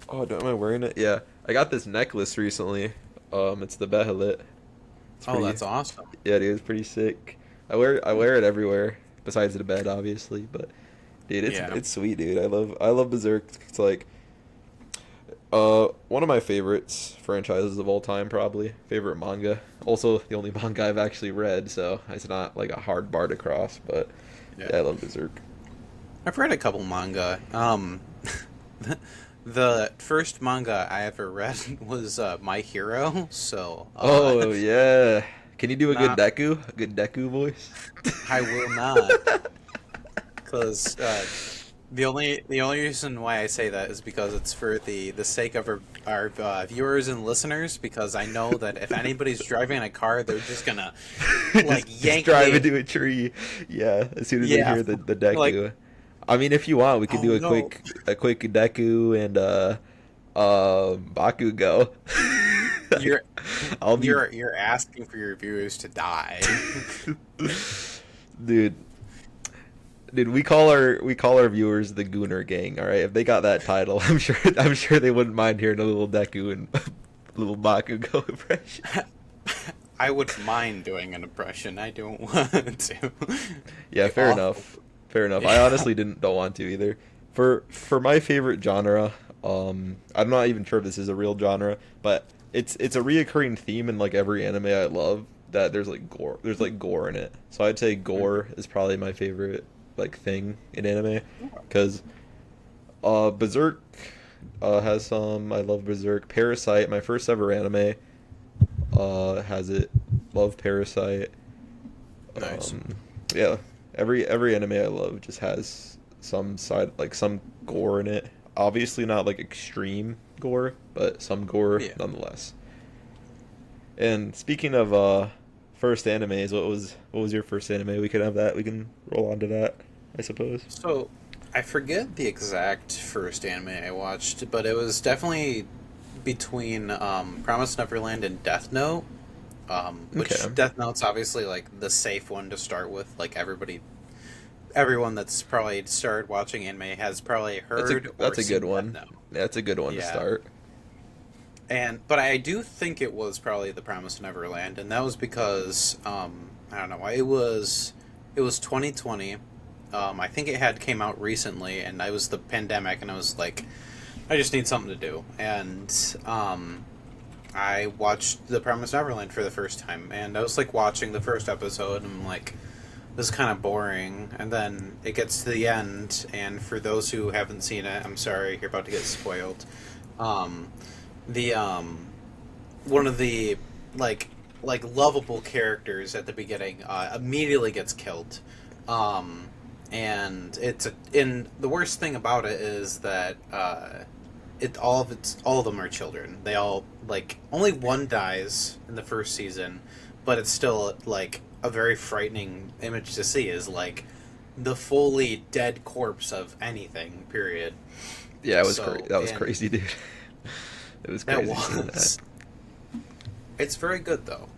oh, am I wearing it? Yeah, I got this necklace recently. It's the Behelit. It's Oh, pretty, that's awesome. yeah, dude, it's pretty sick. I wear it everywhere besides the bed, obviously, but dude, it's Yeah. it's sweet, dude. I love Berserk. It's like one of my favorites franchises of all time, probably favorite manga. Also, the only manga I've actually read, so it's not like a hard bar to cross. But Yeah. yeah, I love Berserk. I've read a couple manga. The first manga I ever read was My Hero, so Oh yeah, can you do a good not Deku? A good Deku voice? I will not because the only reason why I say that is because it's for the sake of our viewers and listeners. Because I know that if anybody's driving in a car, they're just gonna like Just yank drive the into a tree. Yeah, as soon as they yeah hear the like Deku. I mean, if you want, we could oh do no a quick Deku and Baku go. you're Like, I'll be you're asking for your viewers to die. dude. Dude, we call our viewers the Gooner Gang. All right, if they got that title, I'm sure they wouldn't mind hearing a little Deku and little Bakugo impression. I wouldn't mind doing an impression. I don't want to. Yeah, Be fair awful. enough. Fair enough. I Yeah. honestly don't want to either. For my favorite genre, I'm not even sure if this is a real genre, but it's a reoccurring theme in like every anime I love that there's like gore. There's like gore in it. So I'd say gore is probably my favorite like thing in anime because Berserk has some. I love Berserk. Parasite, my first ever anime, has it. Love Parasite. Nice. Um, yeah, every anime I love just has some side like some gore in it. Obviously not like extreme gore, but some gore Yeah. nonetheless. And speaking of first animes, what was your first anime? We could have that. We can roll on to that, I suppose. So, I forget the exact first anime I watched, but it was definitely between Promised Neverland and Death Note. Which Okay, Death Note's obviously like the safe one to start with. Like everyone that's probably started watching anime has probably that's a heard or that's a good seen Death one. Note. That's a good one to Yeah, start. and but I do think it was probably the Promised Neverland, and that was because I don't know why it was 2020. I think it had came out recently, and I was the pandemic, and I was like, I just need something to do, and I watched The Promised Neverland for the first time, and I was like watching the first episode, and I'm like, this is kind of boring. And then it gets to the end, and for those who haven't seen it, I'm sorry, you're about to get spoiled. Um, the One of the like lovable characters at the beginning immediately gets killed. Um, and the worst thing about it is that all of them are children. They all like only one dies in the first season, but it's still like a very frightening image to see. Is like the fully dead corpse of anything. Period. Yeah, it was crazy. So That was and crazy, dude. It was that crazy seeing that. was it's very good though.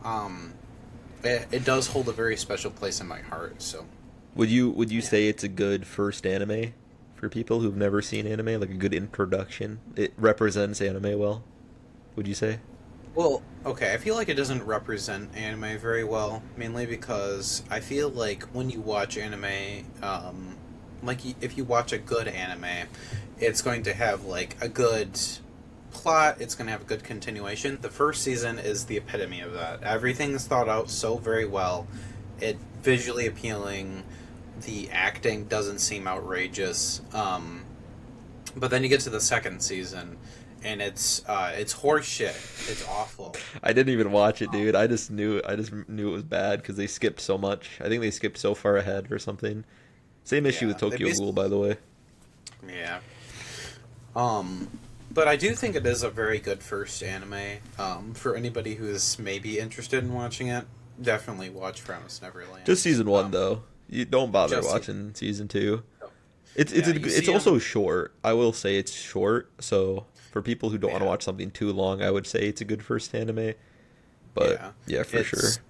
It does hold a very special place in my heart. So Would you yeah. say it's a good first anime for people who've never seen anime, like a good introduction? It represents anime well, would you say? Well, okay, I feel like it doesn't represent anime very well, mainly because I feel like when you watch anime, if you watch a good anime, it's going to have like a good plot, it's going to have a good continuation. The first season is the epitome of that. Everything's thought out so very well. It visually appealing, the acting doesn't seem outrageous. But then you get to the second season and it's horse shit. It's awful. I didn't even watch it, Um, dude. I just knew it was bad because they skipped so much. I think they skipped so far ahead or something. Same issue with yeah, they Tokyo Ghoul, by basically the way. yeah. Um, but I do think it is a very good first anime. For anybody who is maybe interested in watching it, definitely watch Promise Just Neverland. season one though. You don't bother Just watching season two. so, It's yeah, you it's see also him. short. I will say it's short. So for people who don't want to Yeah, watch something too long, I would say it's a good first anime. But yeah. yeah, for sure. It's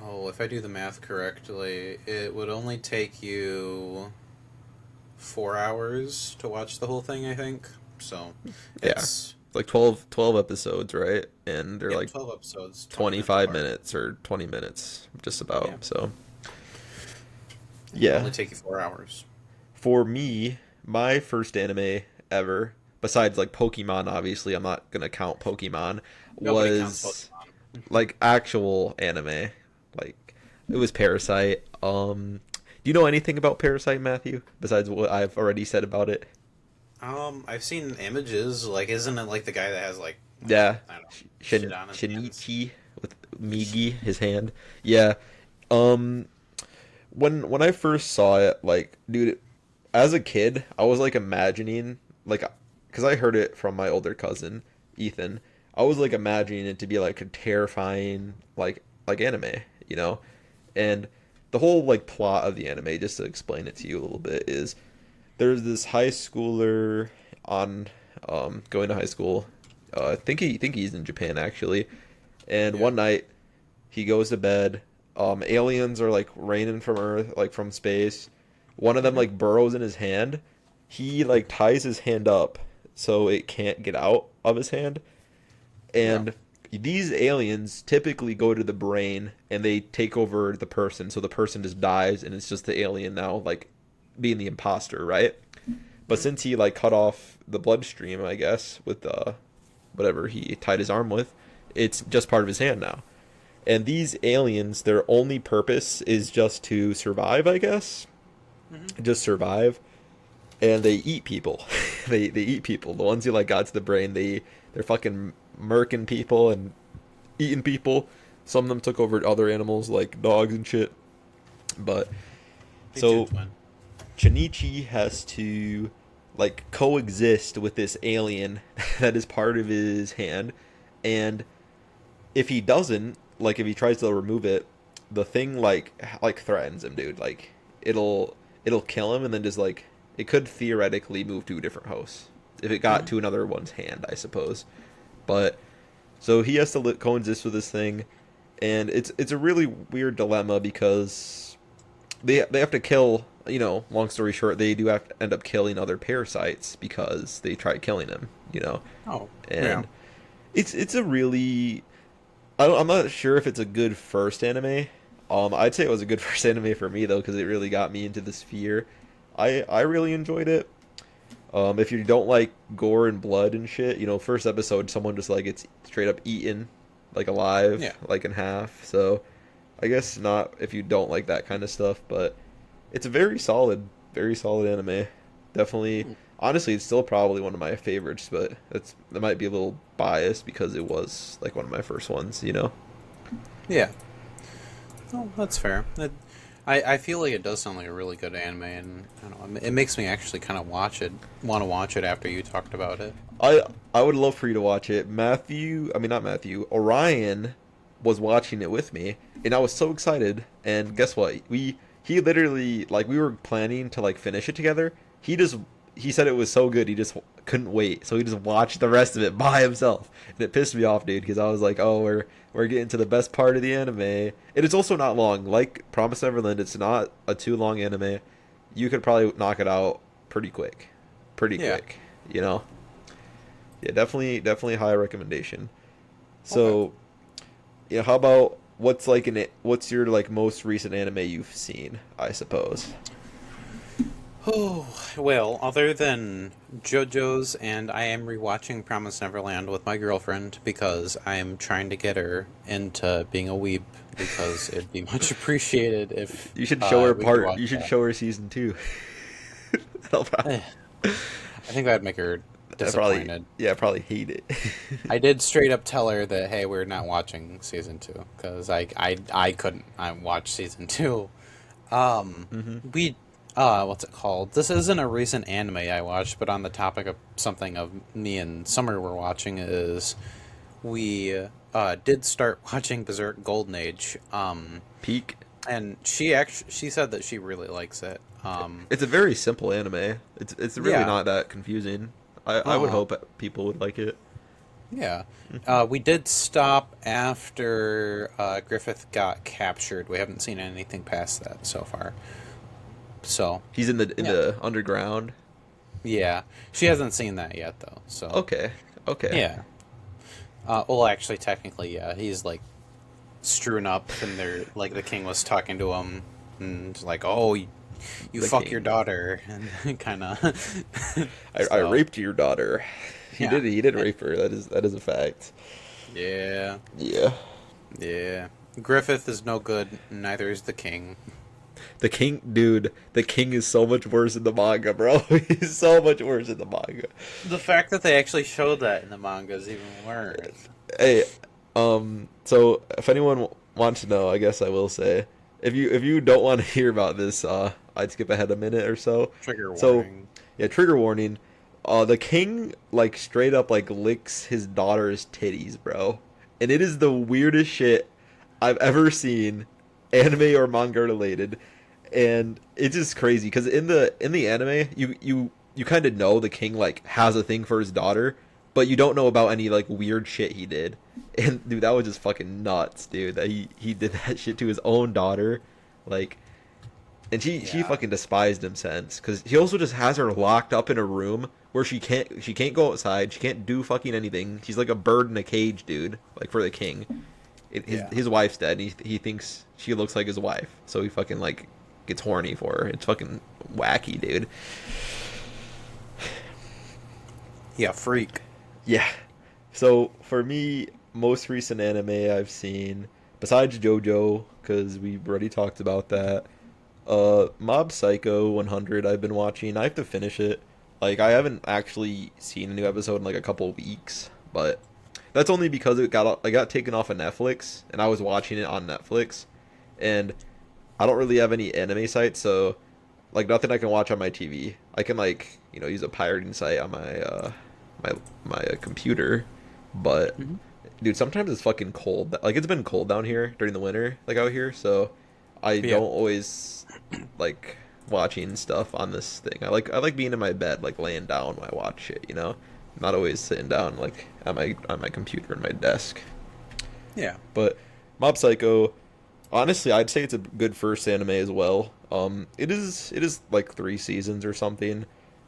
oh, if I do the math correctly, it would only take you 4 hours to watch the whole thing. I think so. Yeah. It's Like 12 episodes, right? And they're yep, like 12 episodes, 20 minutes 25 apart. minutes or 20 minutes, just Yeah, about. So, it would yeah. only take you 4 hours. For me, my first anime ever, besides like Pokemon, obviously, I'm not gonna count Pokemon, Nobody counts was Pokemon. like actual anime. Like, it was Parasite. Do you know anything about Parasite, Matthew? Besides what I've already said about it? I've seen images. Like, isn't it like the guy that has like Yeah. I don't know, shit on his hands? Shinichi with Migi, his hand. Yeah. Um, when I first saw it, like, dude, as a kid, I was like imagining like because I heard it from my older cousin Ethan. I was like imagining it to be like a terrifying like anime, you know? And the whole like plot of the anime, just to explain it to you a little bit, is there's this high schooler on going to high school. I think he's in Japan actually. And Yeah. one night he goes to bed. Aliens are like raining from Earth, like from space. One of them Hmm. like burrows in his hand. He like ties his hand up so it can't get out of his hand. Yeah. And these aliens typically go to the brain and they take over the person, so the person just dies and it's just the alien now like being the imposter, right? But Hmm. since he like cut off the bloodstream, I guess, with whatever he tied his arm with, it's just part of his hand now. And these aliens, their only purpose is just to survive, I guess. Hmm. Just survive. And they eat people. They eat people. The ones who like got to the brain, they're fucking murking people and eating people. Some of them took over other animals like dogs and shit. But Pigeon so twin. Chinichi has to like coexist with this alien that is part of his hand, and if he doesn't, like if he tries to remove it, the thing like threatens him, dude. Like it'll kill him, and then just like it could theoretically move to a different host if it got Hmm. to another one's hand, I suppose. But so he has to coexist with this thing, and it's a really weird dilemma because they have to kill. You know, long story short, they do have to end up killing other parasites because they tried killing him. You know, Oh, yeah. and it's a really I'm not sure if it's a good first anime. I'd say it was a good first anime for me though because it really got me into the sphere. I really enjoyed it. If you don't like gore and blood and shit, you know, first episode someone just like gets straight up eaten, like alive, Yeah. like in half. So I guess not if you don't like that kind of stuff, but it's a very solid anime. Definitely, Hmm. honestly, it's still probably one of my favorites, but that might be a little biased because it was like one of my first ones, you know. Yeah. Oh, that's fair. I feel like it does sound like a really good anime, and I don't know, it makes me actually kind of want to watch it after you talked about it. I I would love for you to watch it. I mean not Matthew, Orion was watching it with me, and I was so excited. And guess what? He literally like we were planning to like finish it together. He said it was so good, he just couldn't wait. So he just watched the rest of it by himself, and it pissed me off, dude, because I was like, oh, we're getting to the best part of the anime. And it's also not long. Like Promise Neverland, it's not a too long anime. You could probably knock it out pretty quick, pretty Yeah. quick. You know. Yeah, definitely high recommendation. Okay. So, yeah, how about what's your like most recent anime you've seen, I suppose. Oh, well, other than JoJo's, and I am rewatching Promise Neverland with my girlfriend because I am trying to get her into being a weeb because it'd be much appreciated if we could watch You should that. show her season 2. That'll probably, Eh, I think that'd make her I probably disappointed. yeah, probably hate it. I did straight up tell her that, hey, we're not watching season two because I couldn't watch season two. Um, Hmm. we what's it called? This isn't a recent anime I watched, but on the topic of something of me and Summer were watching is we did start watching Berserk Golden Age. Peak. And she said that she really likes it. It's a very simple anime. It's really Yeah. not that confusing. I would Uh, hope people would like it. yeah. Hmm. We did stop after Griffith got captured. We haven't seen anything past that so far. So, He's in yeah. the underground. Yeah. She hasn't seen that yet, though. So, Okay. Okay. yeah. Well, actually, technically, yeah. He's, like, strewn up, and they're, like, the king was talking to him, and like, oh, you The fuck your king. daughter, and kind of. I So, raped your daughter. yeah. He did rape her. That is a fact. Yeah. Yeah. Yeah. Griffith is no good, neither is the king. The king, dude, the king is so much worse in the manga, bro. He's so much worse in the manga. The fact that they actually showed that in the manga is even worse. Hey, so if anyone wants to know, I guess I will say, if you don't want to hear about this, I'd skip ahead a minute or so. Trigger So, warning. yeah, trigger warning. The king like straight up like licks his daughter's titties, bro, and it is the weirdest shit I've ever seen, anime or manga related, and it's just crazy because in the anime you kind of know the king like has a thing for his daughter, but you don't know about any like weird shit he did. And dude, that was just fucking nuts, dude. That he did that shit to his own daughter, like, and she Yeah. fucking despised him since because he also just has her locked up in a room where she can't go outside, she can't do fucking anything. She's like a bird in a cage, dude. Like for the king, his Yeah. his wife's dead. And he thinks she looks like his wife, so he fucking like gets horny for her. It's fucking wacky, dude. Yeah, freak. Yeah. So for me, most recent anime I've seen, besides JoJo, because we already talked about that, Mob Psycho 100 I've been watching. I have to finish it. Like I haven't actually seen a new episode in like a couple of weeks, but that's only because it got taken off of Netflix and I was watching it on Netflix, and I don't really have any anime sites, so like nothing I can watch on my TV. I can like use a pirating site on my computer, but Hmm. dude, sometimes it's fucking cold. Like it's been cold down here during the winter, like out here, so I Yeah. don't always like watching stuff on this thing. I like being in my bed, like laying down when I watch it. Not always sitting down like on my computer and my desk. Yeah. But Mob Psycho, honestly, I'd say it's a good first anime as well. It is like 3 seasons or something,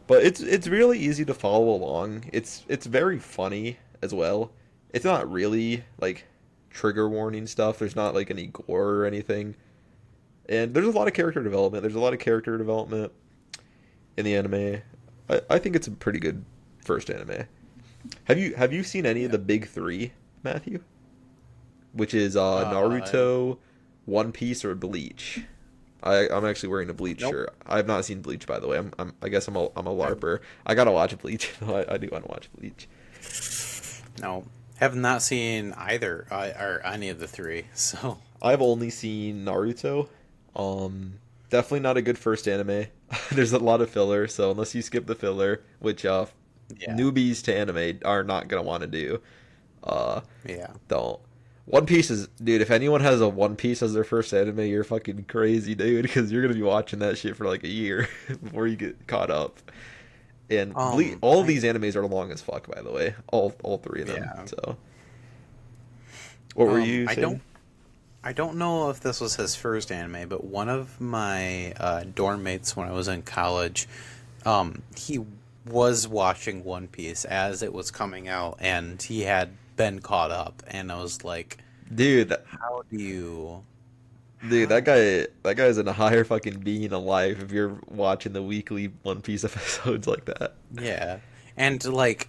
but it's really easy to follow along. It's very funny as well. It's not really like trigger warning stuff. There's not like any gore or anything, and there's a lot of character development. There's a lot of character development in the anime. I think it's a pretty good first anime. Have you seen any of Yeah. the big three, Matthew? Which is Uh, Naruto, One Piece, or Bleach. I'm actually wearing a Bleach nope. shirt. I have not seen Bleach, by the way. I guess I'm a LARPer. I gotta watch Bleach. I do want to watch Bleach. No. Have not seen either or any of the three. So I've only seen Naruto. Definitely not a good first anime. There's a lot of filler, so unless you skip the filler, which yeah. newbies to anime are not gonna want to do, uh, Yeah. don't. One Piece is, dude. If anyone has a One Piece as their first anime, you're fucking crazy, dude. Because you're gonna be watching that shit for like a year before you get caught up. And all of I these animes are long as fuck, by the way. All three of them. yeah. So, what were you I saying? don't know if this was his first anime, but one of my dorm mates when I was in college, he was watching One Piece as it was coming out, and he had been caught up, and I was like, Dude, "How do you? dude, How?" that guy's in a higher fucking being alive if you're watching the weekly One Piece episodes like that. Yeah, and like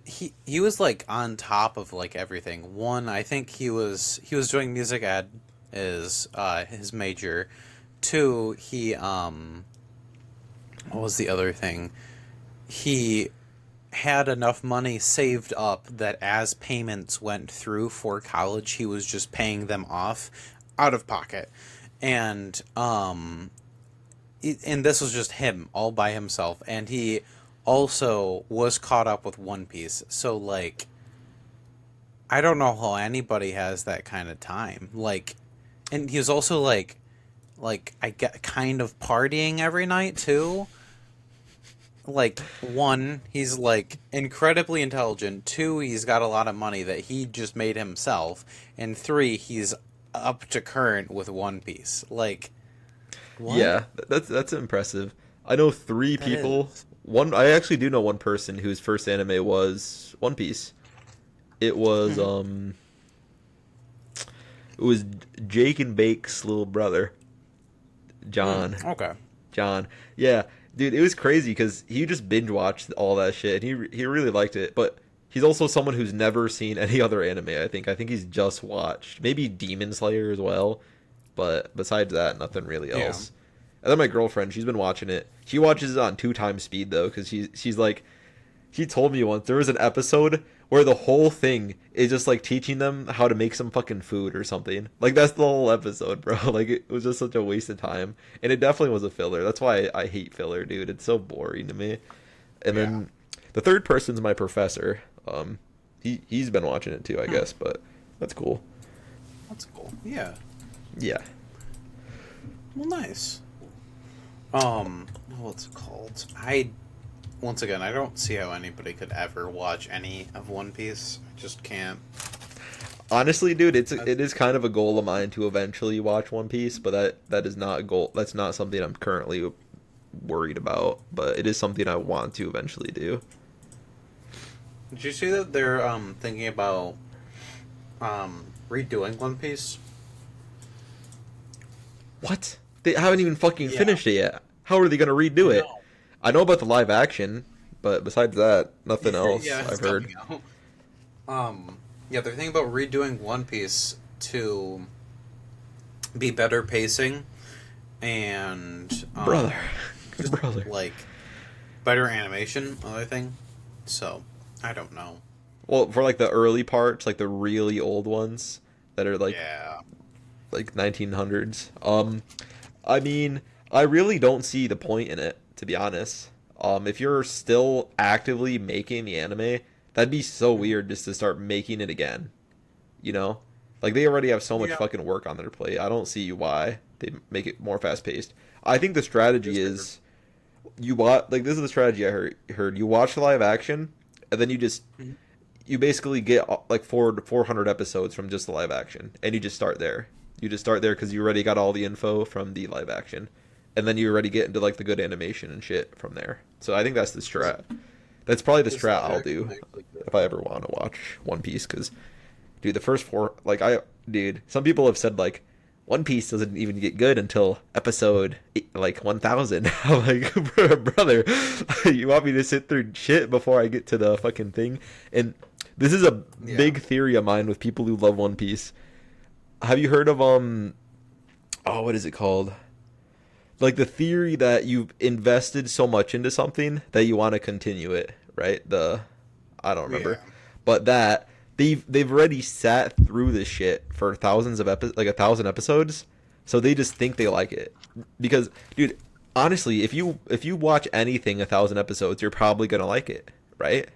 he was like on top of like everything. One, I think he was doing music ed is his major. Two, he what was the other thing? He had enough money saved up that as payments went through for college, he was just paying them off out of pocket. And and this was just him all by himself, and he also was caught up with One Piece. So like I don't know how anybody has that kind of time. Like, and he was also like I get kind of partying every night too. Like one, he's like incredibly intelligent. Two, he's got a lot of money that he just made himself. And three, he's up to current with One Piece. Like what? Yeah, that's impressive. I know three That people. is. I actually do know one person whose first anime was One Piece. It was Hmm. it was Jake and Bake's little brother, Hmm. John. Okay. John. Yeah, dude, it was crazy because he just binge watched all that shit. And he really liked it, but he's also someone who's never seen any other anime. I think he's just watched maybe Demon Slayer as well, but besides that, nothing really Yeah. else. And then my girlfriend, she's been watching it. She watches it on 2 times speed though, because she's like, he told me once there was an episode where the whole thing is just like teaching them how to make some fucking food or something. Like that's the whole episode, bro. Like it was just such a waste of time, and it definitely was a filler. That's why I hate filler, dude. It's so boring to me. And Yeah. then the third person's my professor. He's been watching it too, I Hmm. guess, but that's cool. That's cool. Yeah. Yeah. Well, nice. What's it called? Once again, I don't see how anybody could ever watch any of One Piece. I just can't. Honestly, dude, Uh, it is kind of a goal of mine to eventually watch One Piece, but that is not a goal. That's not something I'm currently worried about, but it is something I want to eventually do. Did you see that they're thinking about redoing One Piece? What? They haven't even fucking Yeah. finished it yet. How are they gonna redo I it? know. I know about the live action, but besides that, nothing else Yeah, it's I've heard. coming out. Yeah, they're thinking about redoing One Piece to be better pacing and Brother. just Brother. like better animation. Another thing. So I don't know. Well, for like the early parts, like the really old ones that are Yeah. like 1900s. I mean, I really don't see the point in it, to be honest. If you're still actively making the anime, that'd be so weird just to start making it again. You know? Like they already have so much Yeah. fucking work on their plate. I don't see why they make it more fast paced. I think the strategy Just for- is you watch like this is the strategy I heard. You watch the live action and then Mhm. you basically get like 400 episodes from just the live action and you just start there. You just start there because you already got all the info from the live action, and then you already get into like the good animation and shit from there. So I think that's the strat. That's probably the This strat live I'll action do actually good. if I ever want to watch One Piece. Because dude, the first four, like dude, some people have said like One Piece doesn't even get good until episode like 1000. I'm like, brother, you want me to sit through shit before I get to the fucking thing? And this is a Yeah. big theory of mine with people who love One Piece. Have you heard of oh, what is it called? Like the theory that you've invested so much into something that you want to continue it, right? I don't remember. Yeah. But that they've already sat through this shit for thousands of like 1,000 episodes, so they just think they like it. Because dude, honestly, if you watch anything 1,000 episodes, you're probably gonna like it, right?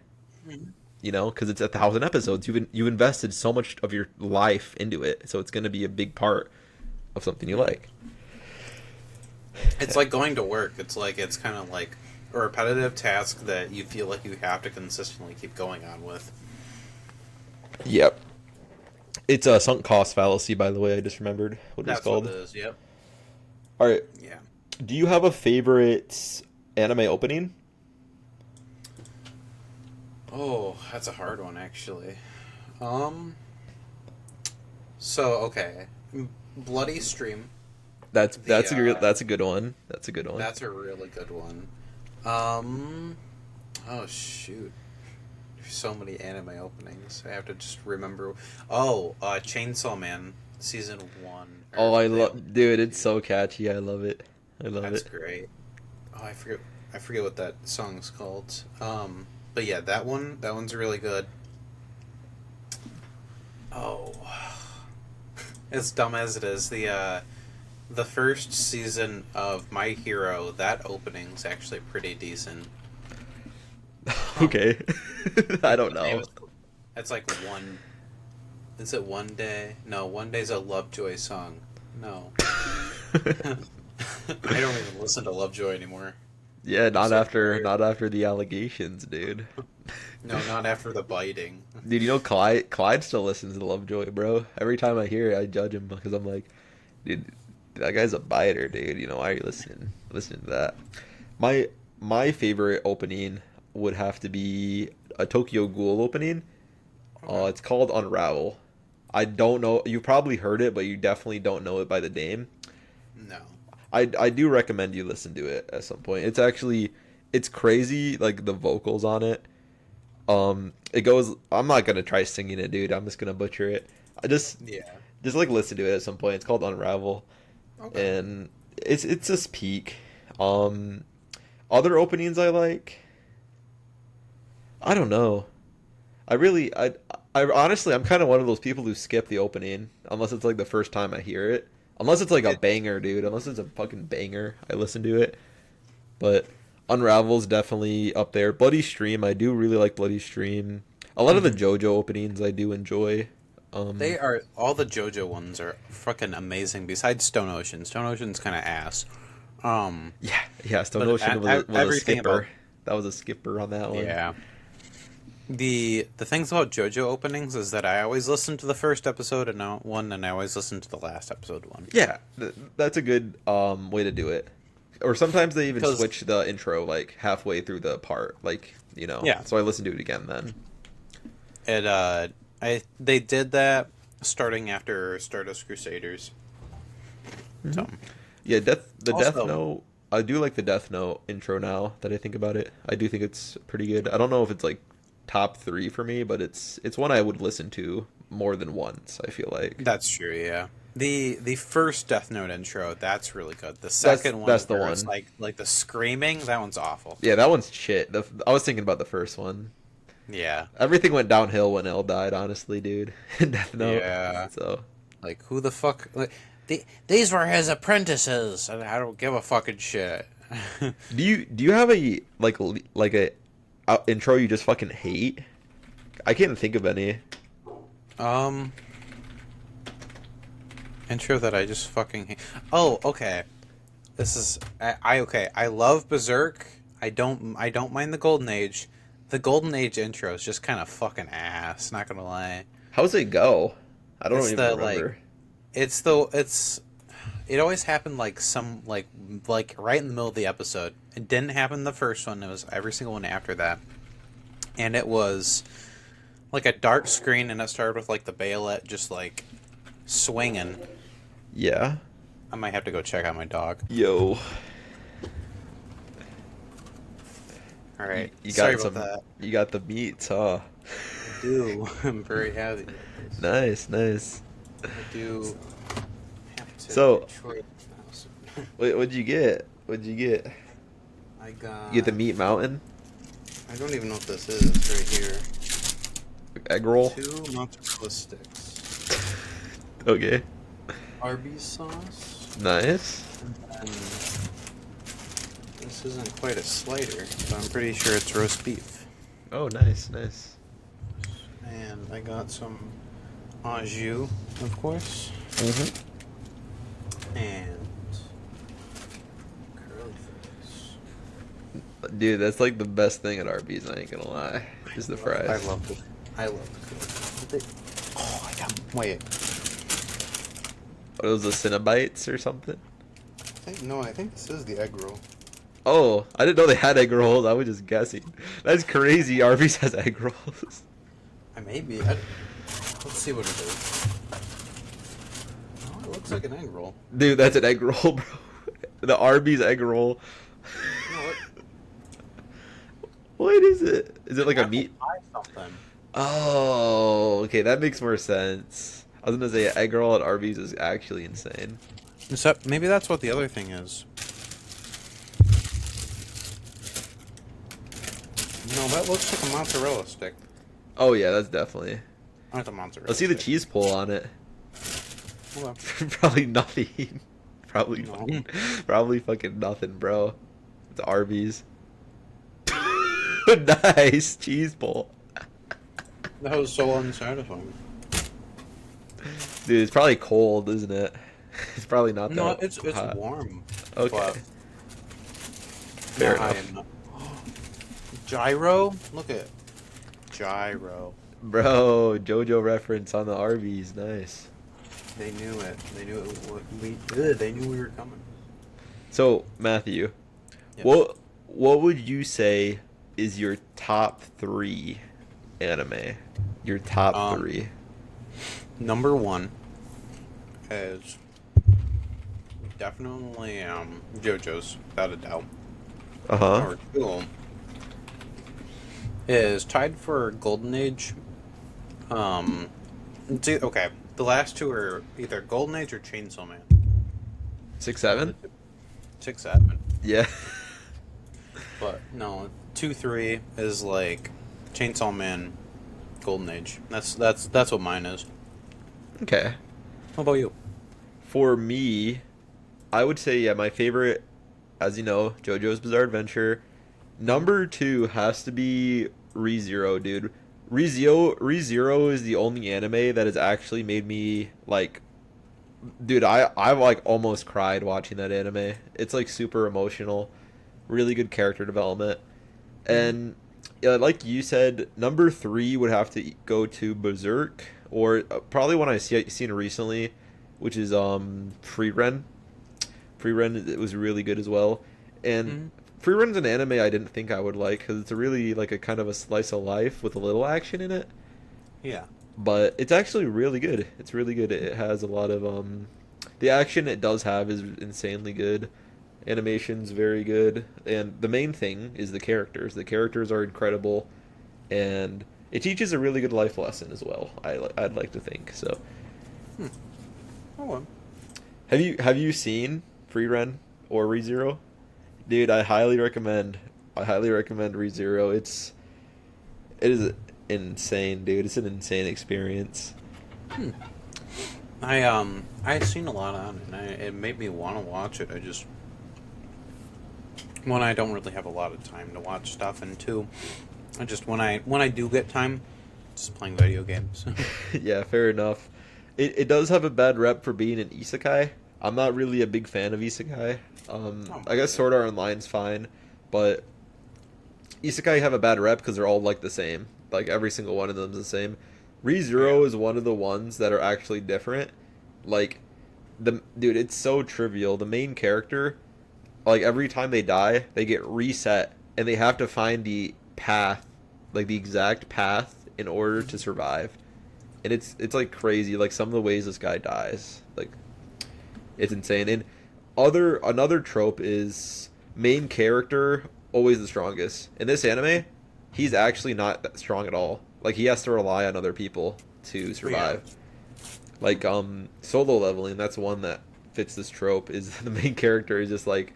Mhm. You know, because it's 1,000 episodes. You've invested so much of your life into it, so it's gonna be a big part of something you like. It's like going to work. It's kind of like a repetitive task that you feel like you have to consistently keep going on with. Yep. It's a sunk cost fallacy, by the way. I just remembered what it was That's what it called. is. Yep. All right. Yeah. Do you have a favorite anime opening? Oh, that's a hard one actually. Um. So okay, Bloody Stream. The That's a good one. That's a good one. That's a really good one. Um. Oh shoot. There's so many anime openings. I have to just remember. Oh, Chainsaw Man season 1. Oh, Or I the love, dude. It's so catchy. I love it. I love That's it. great. Oh, I forget. I forget what that song's called. But yeah, that one. That one's really good. Oh, as dumb as it is, the first season of My Hero, that opening's actually pretty decent. Okay. I don't The name know. is- It's like one. Is it One Day? No, One Day's a Lovejoy song. No, I don't even listen to Lovejoy anymore. Yeah, I'm so tired. not after the allegations, dude. No, not after the biting. Dude, you know Clyde still listens to Lovejoy, bro. Every time I hear it, I judge him because I'm like, dude, that guy's a biter, dude. You know, why are you listening to that? My favorite opening would have to be a Tokyo Ghoul opening. Okay. It's called Unravel. I don't know. You probably heard it, but you definitely don't know it by the name. No. I do recommend you listen to it at some point. It's crazy, like the vocals on it. It goes. I'm not gonna try singing it, dude. I'm just gonna butcher it. I Yeah. just like listen to it at some point. It's called Unravel, Okay. and it's just peak. Um, Other openings I like. I don't know. I honestly, I'm kind of one of those people who skip the opening unless it's like the first time I hear it. Unless it's like a It, banger, dude. Unless it's a fucking banger, I listen to it. But Unravel's definitely up there. Bloody Stream, I do really like Bloody Stream. A lot of the mhm. JoJo openings I do enjoy. Um, They are all the JoJo ones are fucking amazing. Besides Stone Ocean, Stone Ocean's kind of ass. Um, yeah, yeah. Stone but Ocean was a everything about skipper. That was a skipper on that one. yeah. The things about JoJo openings is that I always listen to the first episode and now one, and I always listen to the last episode one. Yeah, that's a good way to do it. Or sometimes they even Because switch the intro like halfway through the part, like yeah, So I listen to it again then. it I they did that starting after Stardust Crusaders. Hmm. So Yeah, the Death also Note. I do like the Death Note intro now that I think about it. I do think it's pretty good. I don't know if it's like top three for me, but it's one I would listen to more than once. I feel like that's true. Yeah. The first Death Note intro, that's really good. The second one that's the where it's one. like the screaming, that one's awful. Yeah, that one's shit. I was thinking about the first one. Yeah. Everything went downhill when L died, honestly, dude. In Death Note. Yeah. So Like who the fuck like these were his apprentices and I don't give a fucking shit. do you have a like a intro you just fucking hate? I can't think of any. Um intro that I just fucking hate. Oh, okay. This is I okay. I love Berserk. I don't mind the Golden Age. The Golden Age intro is just kind of fucking ass, not gonna lie. How's it go? I don't It's even the like remember. it's it always happened like like right in the middle of the episode. It didn't happen the first one. It was every single one after that. And it was like a dark screen and it started with like the bayonet just like swinging. Yeah. I might have to go check out my dog. Yo. All right. You Sorry got about some. that. You got the meats, huh? I do. I'm very happy about this. Nice, nice. I do have to So, Detroit now. what'd you get? What'd you get? I got. You get the meat mountain I don't even know what this is. It's right here. egg roll. 2 mozzarella sticks, Okay. Arby's sauce, Nice. and this isn't quite a slider, but I'm pretty sure it's roast beef. Oh, nice, nice. And I got some au jus, of course, Hmm. and curly fries. Dude, that's like the best thing at Arby's. I ain't gonna lie. Is the I fries. love it. I love the curly fries. Oh, I got. Wait. Are those the Cinnabites or something? I think this is the egg roll. Oh, I didn't know they had egg rolls. I was just guessing. That's crazy. Arby's has egg rolls. I may be. Let's see what it is. Oh, it looks like an egg roll. Dude, that's an egg roll, bro. The Arby's egg roll. No, What is it? Is it like a apple meat? pie something. Oh, okay, that makes more sense. I was gonna say egg roll at Arby's is actually insane. Except maybe that's what the other thing is. No, that looks like a mozzarella stick. Oh yeah, that's definitely. Not a mozzarella. Let's see the stick. cheese pull on it. Hold on. Probably nothing. Probably No. fucking, probably fucking nothing, bro. It's Arby's. Nice cheese pull. That was so unsatisfying. Dude, it's probably cold, isn't it? It's probably not No, that it's hot. warm. Okay. But Fair not high enough. enough. Gyro? Look at gyro. Bro, JoJo reference on the Arby's, nice. They knew it. They knew it. They knew we were coming. So, Matthew, Yes. what would you say is your top 3 anime? Your top Um, 3. Number 1 is definitely JoJo's, without a doubt. Uh-huh. Number 2 is tied for Golden Age. Okay, the last 2 are either Golden Age or Chainsaw Man. 6, 7? 6, 7. Yeah. But no, 2, 3 is like Chainsaw Man, Golden Age. That's what mine is. Okay. What about you? For me, I would say yeah, my favorite, as you know, JoJo's Bizarre Adventure. Hmm. Number two has to be ReZero, dude. ReZero is the only anime that has actually made me like, dude. I like almost cried watching that anime. It's like super emotional, really good character development, Hmm. and yeah, like you said, number three would have to go to Berserk, or probably one seen recently, which is Free Ren. Free Ren it was really good as well, and Hmm. Free Ren's an anime I didn't think I would like because it's a really like a kind of a slice of life with a little action in it, Yeah. but it's actually really good. It's really good. It has a lot of the action it does have is insanely good. Animation's very good, and the main thing is the characters. The characters are incredible, and it teaches a really good life lesson as well. I'd like to think so. Hmm. Oh well. Have you seen Free Ren or ReZero? Dude, I highly recommend. I highly recommend ReZero. It is insane, dude. It's an insane experience. Hmm. I've seen a lot on it, and it made me want to watch it. I just one, I don't really have a lot of time to watch stuff, and two, I just when I do get time, just playing video games. Yeah, fair enough. It does have a bad rep for being an isekai. I'm not really a big fan of isekai. Oh, I guess Sword Art Online's fine, but isekai have a bad rep because they're all like the same. Like every single one of them is the same. yeah. ReZero is one of the ones that are actually different. Like the dude, it's so trivial. The main character, like every time they die, they get reset and they have to find the path, like the exact path in order to survive. And it's like crazy. Like some of the ways this guy dies, like it's insane. And other another trope is main character always the strongest. In this anime, he's actually not that strong at all. Like he has to rely on other people to Yeah. survive. Like solo leveling, that's one that fits this trope. Is the main character is just like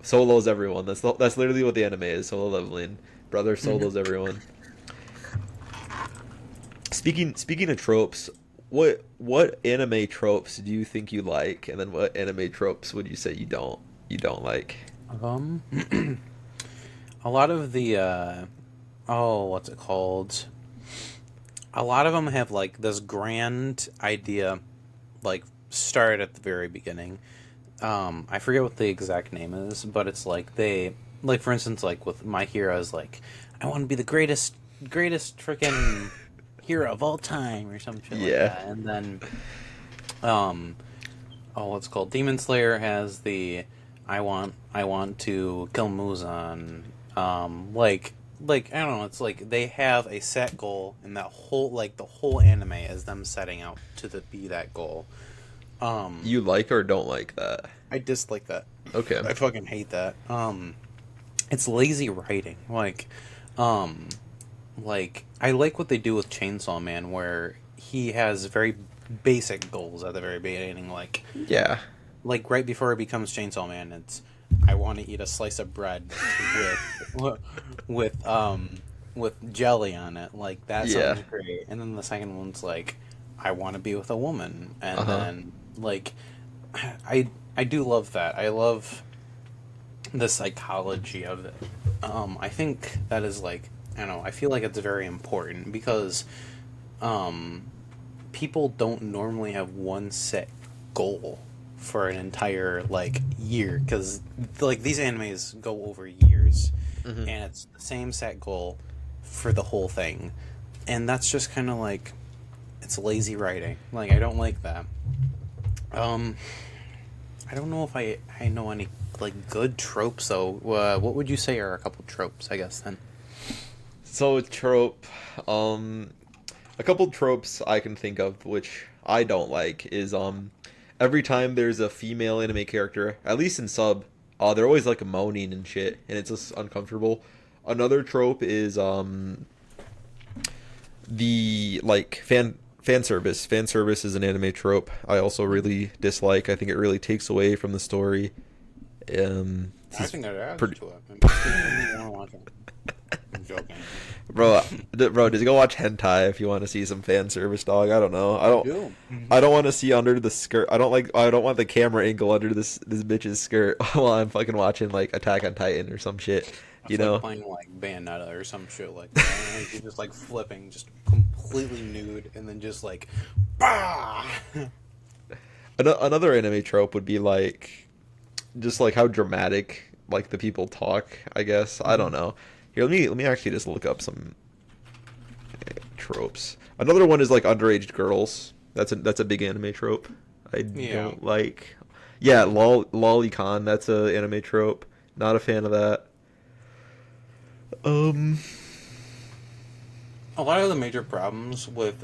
solos everyone. That's literally what the anime is. Solo leveling, brother Hmm. solos everyone. Speaking of tropes, what anime tropes do you think you like, and then what anime tropes would you say you don't like? Um, a lot of the oh, what's it called? A lot of them have like this grand idea, like start at the very beginning. I forget what the exact name is, but it's like they, like for instance, like with My Hero is like, I want to be the greatest freaking hero of all time or some shit like Yeah. that, and then um, oh, what's it called? Demon Slayer has the I want to kill Muzan. Like I don't know. It's like they have a set goal, and that whole like the whole anime is them setting out to be that goal. Um, You like or don't like that? I dislike that. Okay. I fucking hate that. It's lazy writing. Um, like I like what they do with Chainsaw Man, where he has very basic goals at the very beginning, Yeah. like right before he becomes Chainsaw Man, it's I want to eat a slice of bread with with with jelly on it. Like that Yeah. sounds great. And then the second one's like I want to be with a woman. And Uh-huh. then like I do love that. I love the psychology of it. I think that is like I don't know. I feel like it's very important because um people don't normally have one set goal for an entire like year because like these animes go over years Hmm. and it's the same set goal for the whole thing, and that's just kind of like it's lazy writing. Like I don't like that. um I don't know if I know any like good tropes though. What would you say are a couple tropes, I guess, then? So trope, um, a couple tropes I can think of which I don't like is every time there's a female anime character, at least in sub, they're always like moaning and shit, and it's just uncomfortable. Another trope is the like fan service. Fan service is an anime trope I also really dislike. I think it really takes away from the story. This I is think that adds pretty to it. It makes me want to watch it. I'm joking. bro, bro, just go watch hentai if you want to see some fan service, dog. I don't know. I do. I don't want to see under the skirt. I don't want the camera angle under this bitch's skirt while I'm fucking watching like Attack on Titan or some shit. You It's like know? playing like Bayonetta or some shit like that. And you're just like flipping, just completely nude, and then just like, bah! Another anime trope would be like just like how dramatic like the people talk, I guess. I don't know. Here, let me actually just look up some tropes. Another one is like underage girls. That's a big anime trope. I Yeah. don't like. Yeah, lolicon. That's a anime trope. Not a fan of that. Um. A lot of the major problems with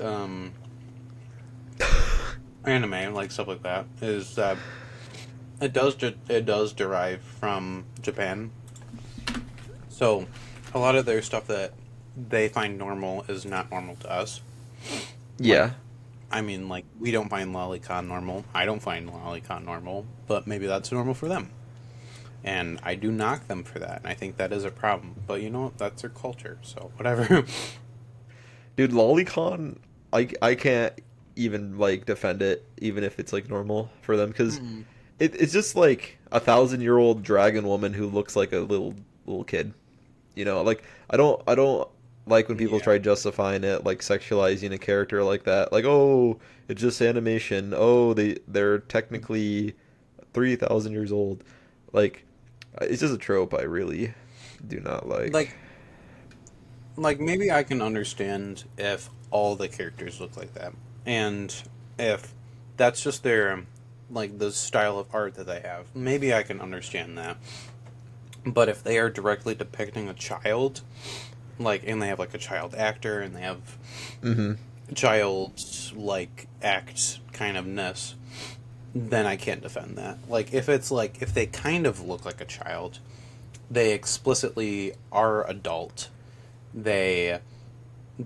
anime, like stuff like that, is that it does derive from Japan. So, a lot of their stuff that they find normal is not normal to us. Like, Yeah. I mean, like, we don't find lolicon normal. I don't find lolicon normal, but maybe that's normal for them. And I do knock them for that, and I think that is a problem. But you know what? That's their culture, so whatever. Dude, lolicon. I can't even like defend it, even if it's like normal for them, because Mm. it's just like 1,000-year-old dragon woman who looks like a little kid. You know, like I don't like when people Yeah. try justifying it, like sexualizing a character like that. Like, oh, it's just animation. Oh, they're technically 3,000 years old. Like, it's just a trope I really do not like. Like, maybe I can understand if all the characters look like that, and if that's just their like the style of art that they have. Maybe I can understand that. But if they are directly depicting a child, like, and they have like a child actor, and they have Hmm. child like act kind of ness, then I can't defend that. Like, if it's like if they kind of look like a child, they explicitly are adult. They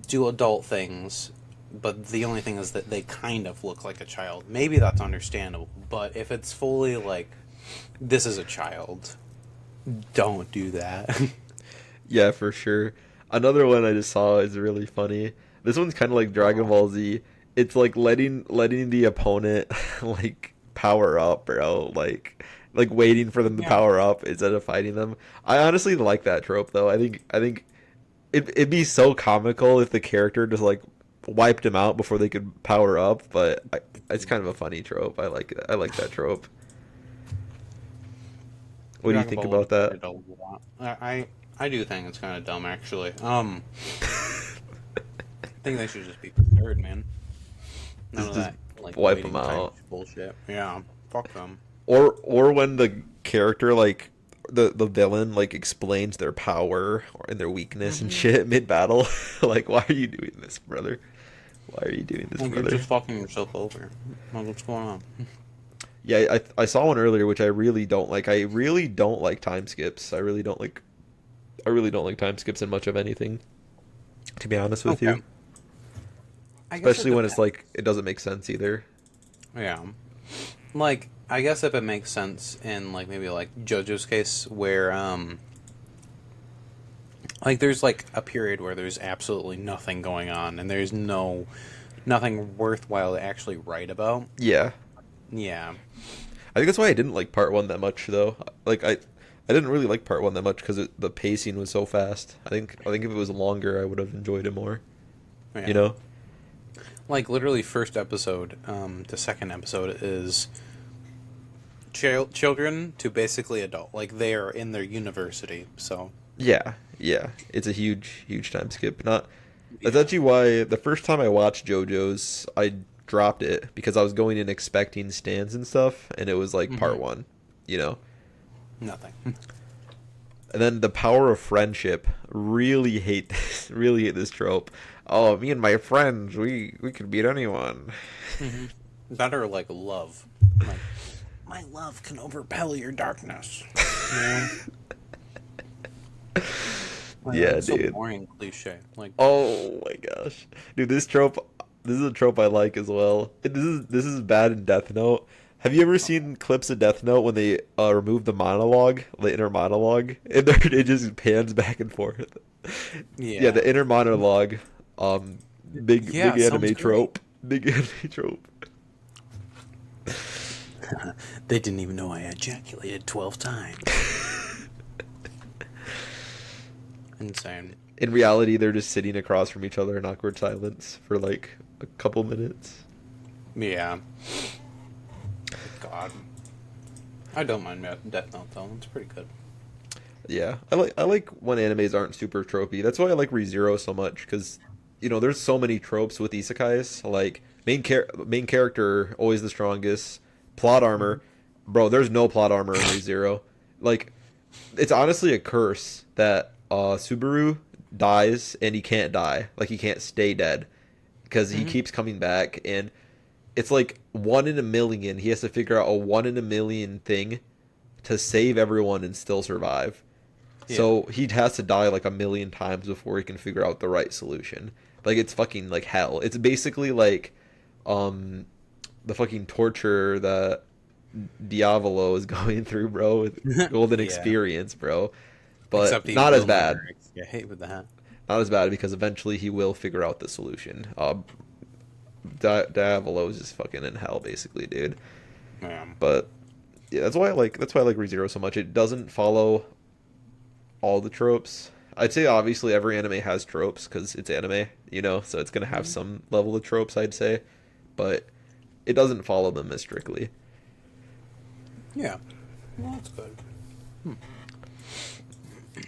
do adult things, but the only thing is that they kind of look like a child. Maybe that's understandable, but if it's fully like this is a child, don't do that. Yeah, for sure. Another one I just saw is really funny. This one's kind of like Dragon Oh, Ball Z. It's like letting the opponent like power up, bro. Like waiting for them to yeah. power up instead of fighting them. I honestly like that trope though. I think it'd be so comical if the character just like wiped him out before they could power up, but it's kind of a funny trope. I like it. I like that trope. What do you Dragon think Ball would about have that? it a lot. I do think it's kind of dumb, actually. I think they should just be prepared, man. None of Just that like wipe him waiting time out. bullshit. Yeah, fuck them. Or when the character like the villain like explains their power and their weakness and Hmm. shit mid battle. Like, why are you doing this, brother? Why are you doing this, Like, you're brother? just fucking yourself over. Like, what's going on? Yeah, I saw one earlier which I really don't like. I really don't like time skips. I really don't like time skips in much of anything, to be honest with you. Okay, I guess it Especially when it's depends. like it doesn't make sense either. Yeah. Like, I guess if it makes sense in, like, maybe, like, JoJo's case, where, like, there's, like, a period where there's absolutely nothing going on, and there's nothing worthwhile to actually write about. Yeah. Yeah. I think that's why I didn't like part one that much though. Like I didn't really like part one that much because the pacing was so fast. I think if it was longer, I would have enjoyed it more. You Yeah. know? Like, literally, first episode, to second episode is children to basically adult. Like, they are in their university, so. Yeah, yeah. It's a huge time skip. Not That's Yeah. actually why the first time I watched JoJo's, I dropped it because I was going in expecting stands and stuff, and it was like Hmm. part one. You know? Nothing. And then the power of friendship. Really hate this. Really hate this trope. Oh, me and my friends, we could beat anyone. Hmm. That or, like, love. Like, my love can overpel your darkness. You know? Like, Yeah, that's so dude. boring, cliche. Like, Oh my gosh, dude, this trope. This is a trope I like as well. This is bad in Death Note. Have you ever seen clips of Death Note when they remove the monologue, the inner monologue, and it just pans back and forth? Yeah, the Yeah. inner monologue. Um, big Yeah, sounds anime great. trope. Big anime trope. They didn't even know I ejaculated 12 times. Insane. In reality, they're just sitting across from each other in awkward silence for like a couple minutes. Yeah. God. I don't mind Death Note though. It's pretty good. Yeah, I like when animes aren't super tropey. That's why I like ReZero so much because there's so many tropes with isekais. Like main character always the strongest. Plot armor, bro. There's no plot armor in ReZero. Like it's honestly a curse that Subaru dies and he can't die. Like he can't stay dead because he Mm-hmm. keeps coming back and it's like 1 in a million. He has to figure out a 1 in a million thing to save everyone and still survive. Yeah. So he has to die like a million times before he can figure out the right solution. Like it's fucking like hell. It's basically like um the fucking torture that Diavolo is going through, bro, with Golden Yeah. Experience, bro. But Except he not as will bad. never escape with that. Not as bad because eventually he will figure out the solution. Diavolo is just fucking in hell, basically, dude. Yeah. But yeah, that's why I like ReZero so much. It doesn't follow all the tropes. I'd say obviously every anime has tropes because it's anime, so it's gonna have Mhm. some level of tropes, I'd say, but it doesn't follow them as strictly. Yeah. Well, that's good.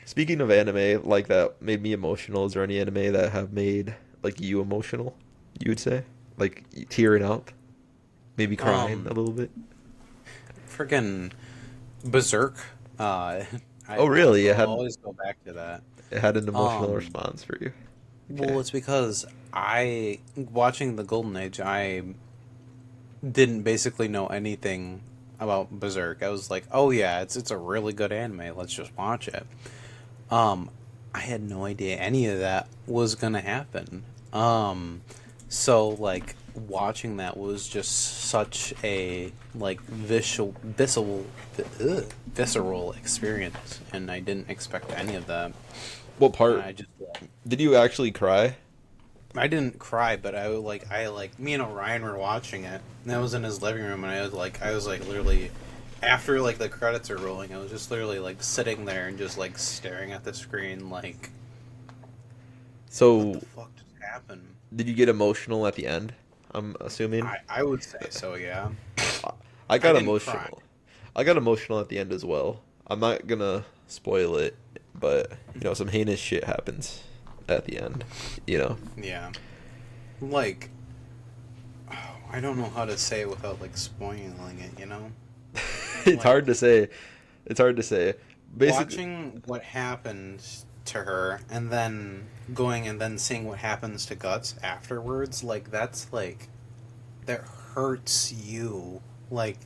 Speaking of anime, like that made me emotional, is there any anime that have made like you emotional? You would say, like tearing up, maybe crying a Um, little bit. Freaking Berserk. Oh, really? I'll always go back to that. It had an emotional Um, response for you. Okay. well, it's because watching the Golden Age, I didn't basically know anything about Berserk. I was like, oh yeah, it's a really good anime. Let's just watch it. Um, I had no idea any of that was gonna happen. So like watching that was just such a like visceral experience, and I didn't expect any of that. What And part I just did you actually cry? I didn't cry, but me and Orion were watching it, and I was in his living room, and I was like literally after like the credits are rolling, I was just literally like sitting there and just like staring at the screen, like what the So fuck just happened? did you get emotional at the end? I'm assuming. I would say so, yeah. I I got didn't cry. emotional. I got emotional at the end as well. I'm not gonna spoil it, but some heinous shit happens at the end. You know, Yeah, like I don't know how to say it without like spoiling it, you know? it's hard Like to say. It's hard to say. Basically, watching what happens to her and then going and then seeing what happens to Guts afterwards, like that hurts you. Like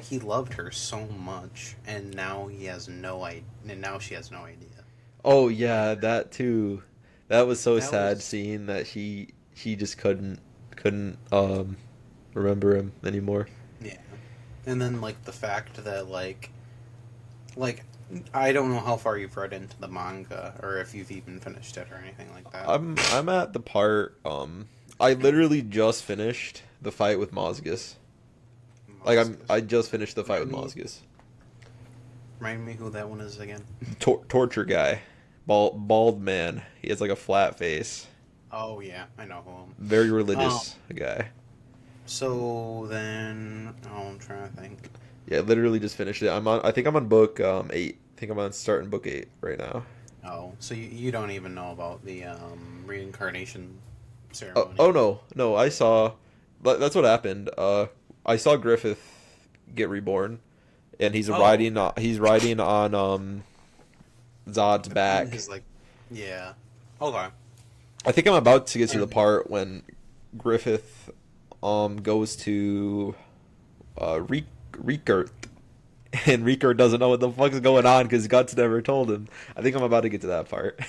he loved her so much and now he has no idea and now she has no idea. oh Like yeah, that too. That was so that sad was seeing that he just couldn't remember him anymore. yeah. And then like the fact that like I don't know how far you've read into the manga or if you've even finished it or anything like that. I'm at the part I literally just finished the fight with Mozgus. Like I Moscas. just finished the fight with Remind me Mozgus. remind me who that one is again. Torture guy. Bald man. He has like a flat face. Oh yeah, I know who. Very Um, religious guy. so then, oh, I'm trying to think. Yeah, literally just finished it. I think I'm on book 8. I think I'm on starting book 8 right now. Oh, so you don't even know about the reincarnation Oh, ceremony. oh no. No, I saw that's what happened. I saw Griffith get reborn and Oh, he's riding on Zod's on back. his like, yeah. Okay. I think I'm about to get to the part when Griffith goes to Riekert and Riekert doesn't know what the fuck's going on because Guts never told him. I think I'm about to get to that part.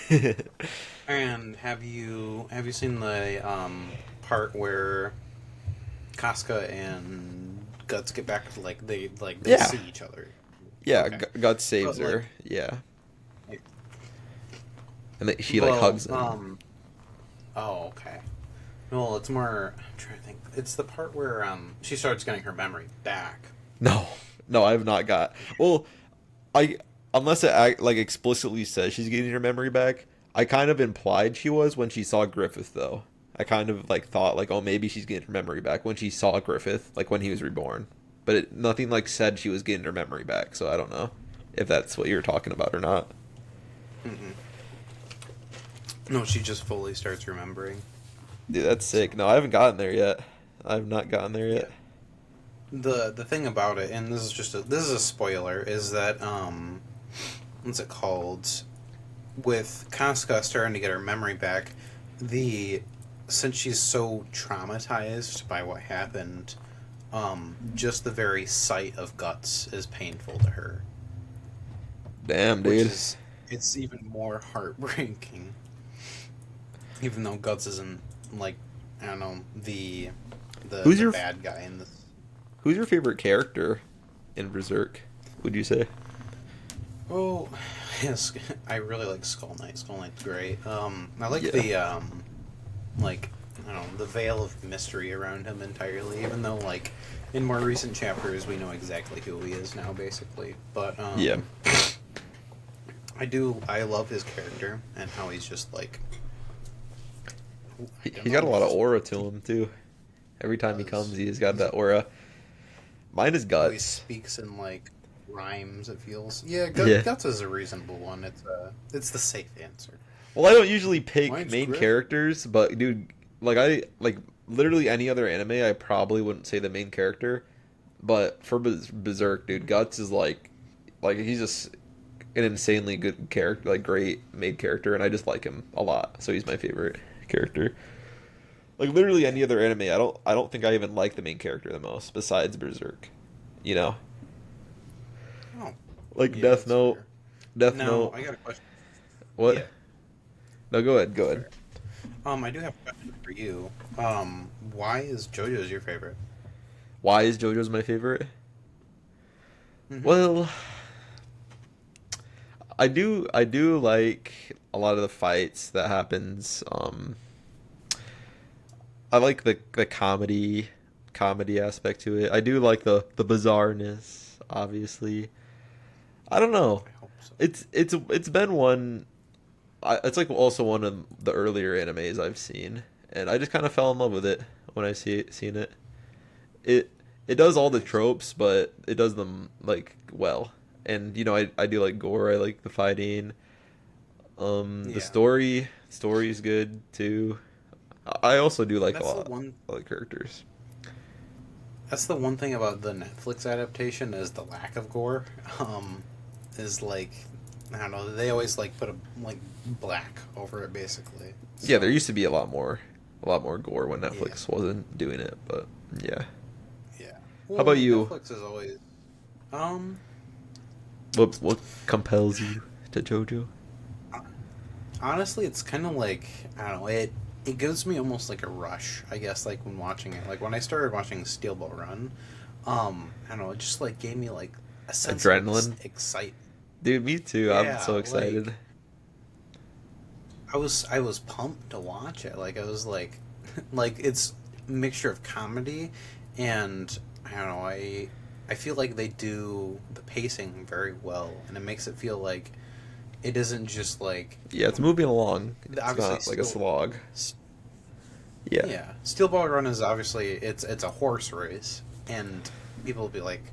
And have you seen the part where Casca and Guts get back to they Yeah, see each other? yeah. Okay, Guts saves but like her. Yeah, and she like Well, hugs him. oh, okay. Well, it's more. I'm trying to think. It's the part where she starts getting her memory back. No, no, I have not got. Well, I unless it like explicitly says she's getting her memory back, I kind of implied she was when she saw Griffith though. I kind of like thought like, oh, maybe she's getting her memory back when she saw Griffith, like when he was reborn. But nothing like said she was getting her memory back, so I don't know if that's what you're talking about or not. Mm-mm. No, she just fully starts remembering. Dude, that's So sick. No, I haven't gotten there yet. I have not gotten there yeah, yet. the thing about it, and this is a spoiler, is that what's it called? With Casca starting to get her memory back, the since she's so traumatized by what happened, just the very sight of guts is painful to her, Damn, which dude. is it's even more heartbreaking. Even though Guts isn't like I don't know Who's the your bad guy in this. Who's your favorite character in Berserk? Would you say? Oh, yes, I really like Skull Knight. Skull Knight's great. I like Yeah. the like I don't know the veil of mystery around him entirely. Even though like in more recent chapters we know exactly who he is now, basically. But Yeah. I love his character and how he's just like I don't He's got know. a lot of aura to him too. Every time he Does comes, he's got he's that aura. Mine is always Guts. speaks in like rhymes. It feels Yeah. Guts is a reasonable one. It's the safe answer. Well, I don't usually pick Mine's main Griff. characters, but dude, like I like literally any other anime, I probably wouldn't say the main character. But for Berserk, dude, Guts is like he's just an insanely good character, like great made character, and I just like him a lot. So he's my favorite character. Like literally Yeah. any other anime, I don't think I even like the main character the most besides Berserk. You know, Oh, like yeah, Death that's Note. fair. Death Now Note. I got a question. What? Yeah, No, go ahead. Go that's ahead. fair. I do have a question for you. Why is JoJo's your favorite? Why is JoJo's my favorite? Mm-hmm. Well, I do like a lot of the fights that happens. I like the comedy aspect to it. I do like the bizarreness, obviously. I don't know. I hope so. It's been one. It's like also one of the earlier animes I've seen, and I just kind of fell in love with it when I seen it. It it does all the Nice. tropes, but it does them like well. And I do like gore. I like the fighting. The Yeah, story is good too. I also do like a that's the lot one. of the characters. That's the one thing about the Netflix adaptation is the lack of gore. Um, is like I don't know. They always like put a like black over it basically. Yeah, there So used to be a lot more gore when yeah, Netflix wasn't doing it, but yeah. yeah. How about Well, you? Netflix is always um. What compels you to JoJo? Honestly, it's kind of like I don't know. It gives me almost like a rush, I guess. Like when watching it, like when I started watching Steel Ball Run, I don't know. It just like gave me like a sense of Adrenaline? excitement. Dude, me too. I'm Yeah, so like excited. I was pumped to watch it. Like I was like, like it's a mixture of comedy and I don't know. I feel like they do the pacing very well, and it makes it feel like it isn't just like Yeah, it's moving along. It's obviously not like a slog. Yeah. yeah, Steel Ball Run is obviously it's a horse race, and people will be like,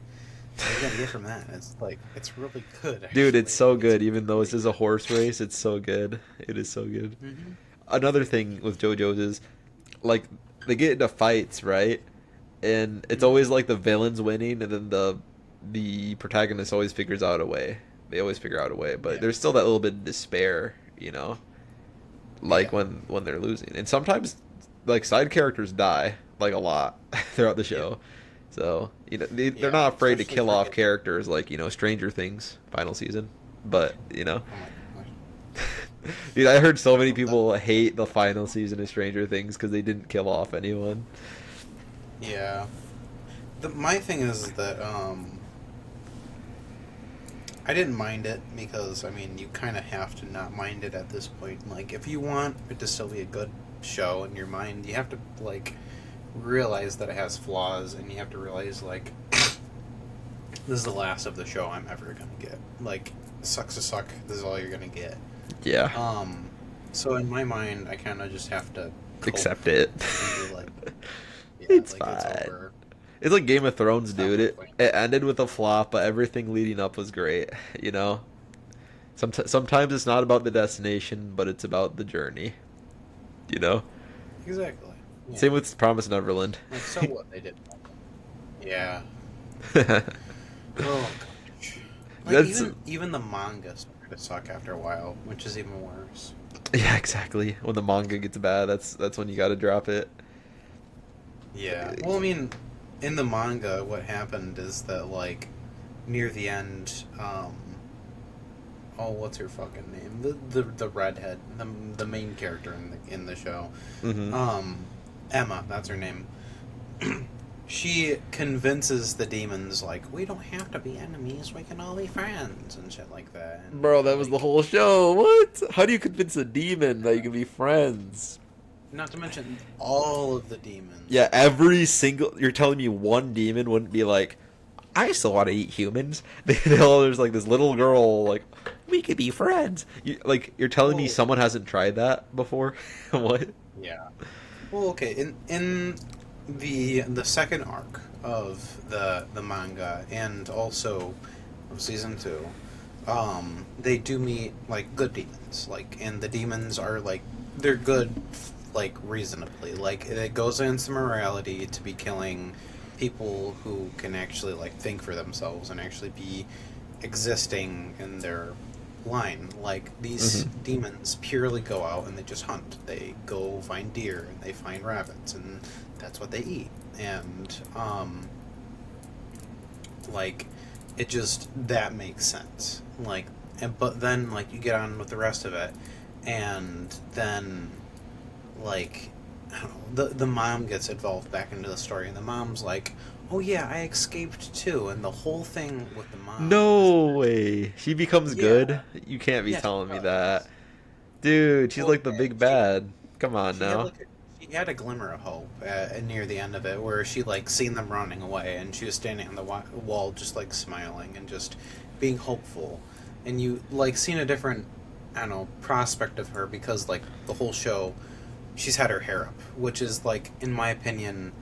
"What are you gonna get from that?" It's like it's really good Dude, it's actually. so Like it's good. Even though really this is a good. horse race, it's so good. It is so good. Hmm. Another thing with JoJo's is like they get into fights, right? And it's Hmm. always like the villains winning, and then the protagonist always figures out a way. They always figure out a way, but Yeah, there's still that little bit of despair, like yeah, when they're losing. And sometimes like side characters die like a lot throughout the yeah, show. So, they're yeah. not afraid to Especially kill for off the characters like, Stranger Things final season. But, oh my gosh, dude, I heard so many well, that people hate the final season of Stranger Things because they didn't kill off anyone. yeah. My thing is that I didn't mind it because I mean you kind of have to not mind it at this point. Like if you want it to still be a good show in your mind, you have to like realize that it has flaws, and you have to realize like this is the last of the show I'm ever gonna get. Like sucks to suck. This is all you're gonna get. Yeah, Um, so in my mind, I kind of just have to cope accept it. and be like, yeah, It's like it's fine. over. It's like Game of Thrones, It's not dude. my It point. it ended with a flop, but everything leading up was great. You know, sometimes it's not about the destination, but it's about the journey. You know. Exactly. Yeah. Same with Promise Neverland. Like so what they did. Yeah. Oh gosh. Like That's even the manga started to suck after a while, which is even worse. yeah, exactly. When the manga gets bad, that's when you got to drop it. Yeah. Well, I mean, in the manga, what happened is that like near the end, oh, what's her fucking name? The redhead, the main character in the show, Hmm. um, Emma. That's her name. She convinces the demons like we don't have to be enemies, we can all be friends and shit like that. Bro, And that was the like, whole show. What? How do you convince a demon that you can be friends? not to mention all of the demons. Yeah, every single. You're telling me one demon wouldn't be like, I still want to eat humans. There's like this little girl, like, we could be friends. You're telling me Well, someone hasn't tried that before? What? yeah. Well, okay. In the second arc of the manga and also of season two, they do meet like good demons. Like, and the demons are like they're good, like reasonably. Like it goes against the morality to be killing people who can actually like think for themselves and actually be existing in their line. Like these Hmm. demons purely go out and they just hunt. They go find deer and they find rabbits and that's what they eat. And like it just that makes sense. Like and but then like you get on with the rest of it and then like I don't know, the mom gets involved back into the story and the mom's like, "Oh yeah, I escaped too." And the whole thing with the mom is No way. She becomes yeah, good? You can't be yeah, she telling me that. does. Dude, she's Well, like the yeah, big bad. Come on she had now. like she had a glimmer of hope near the end of it, where she like seen them running away, and she was standing on the wall, just like smiling and just being hopeful. And you like seen a different, I don't know, prospect of her because like the whole show, she's had her hair up, which is like, in my opinion,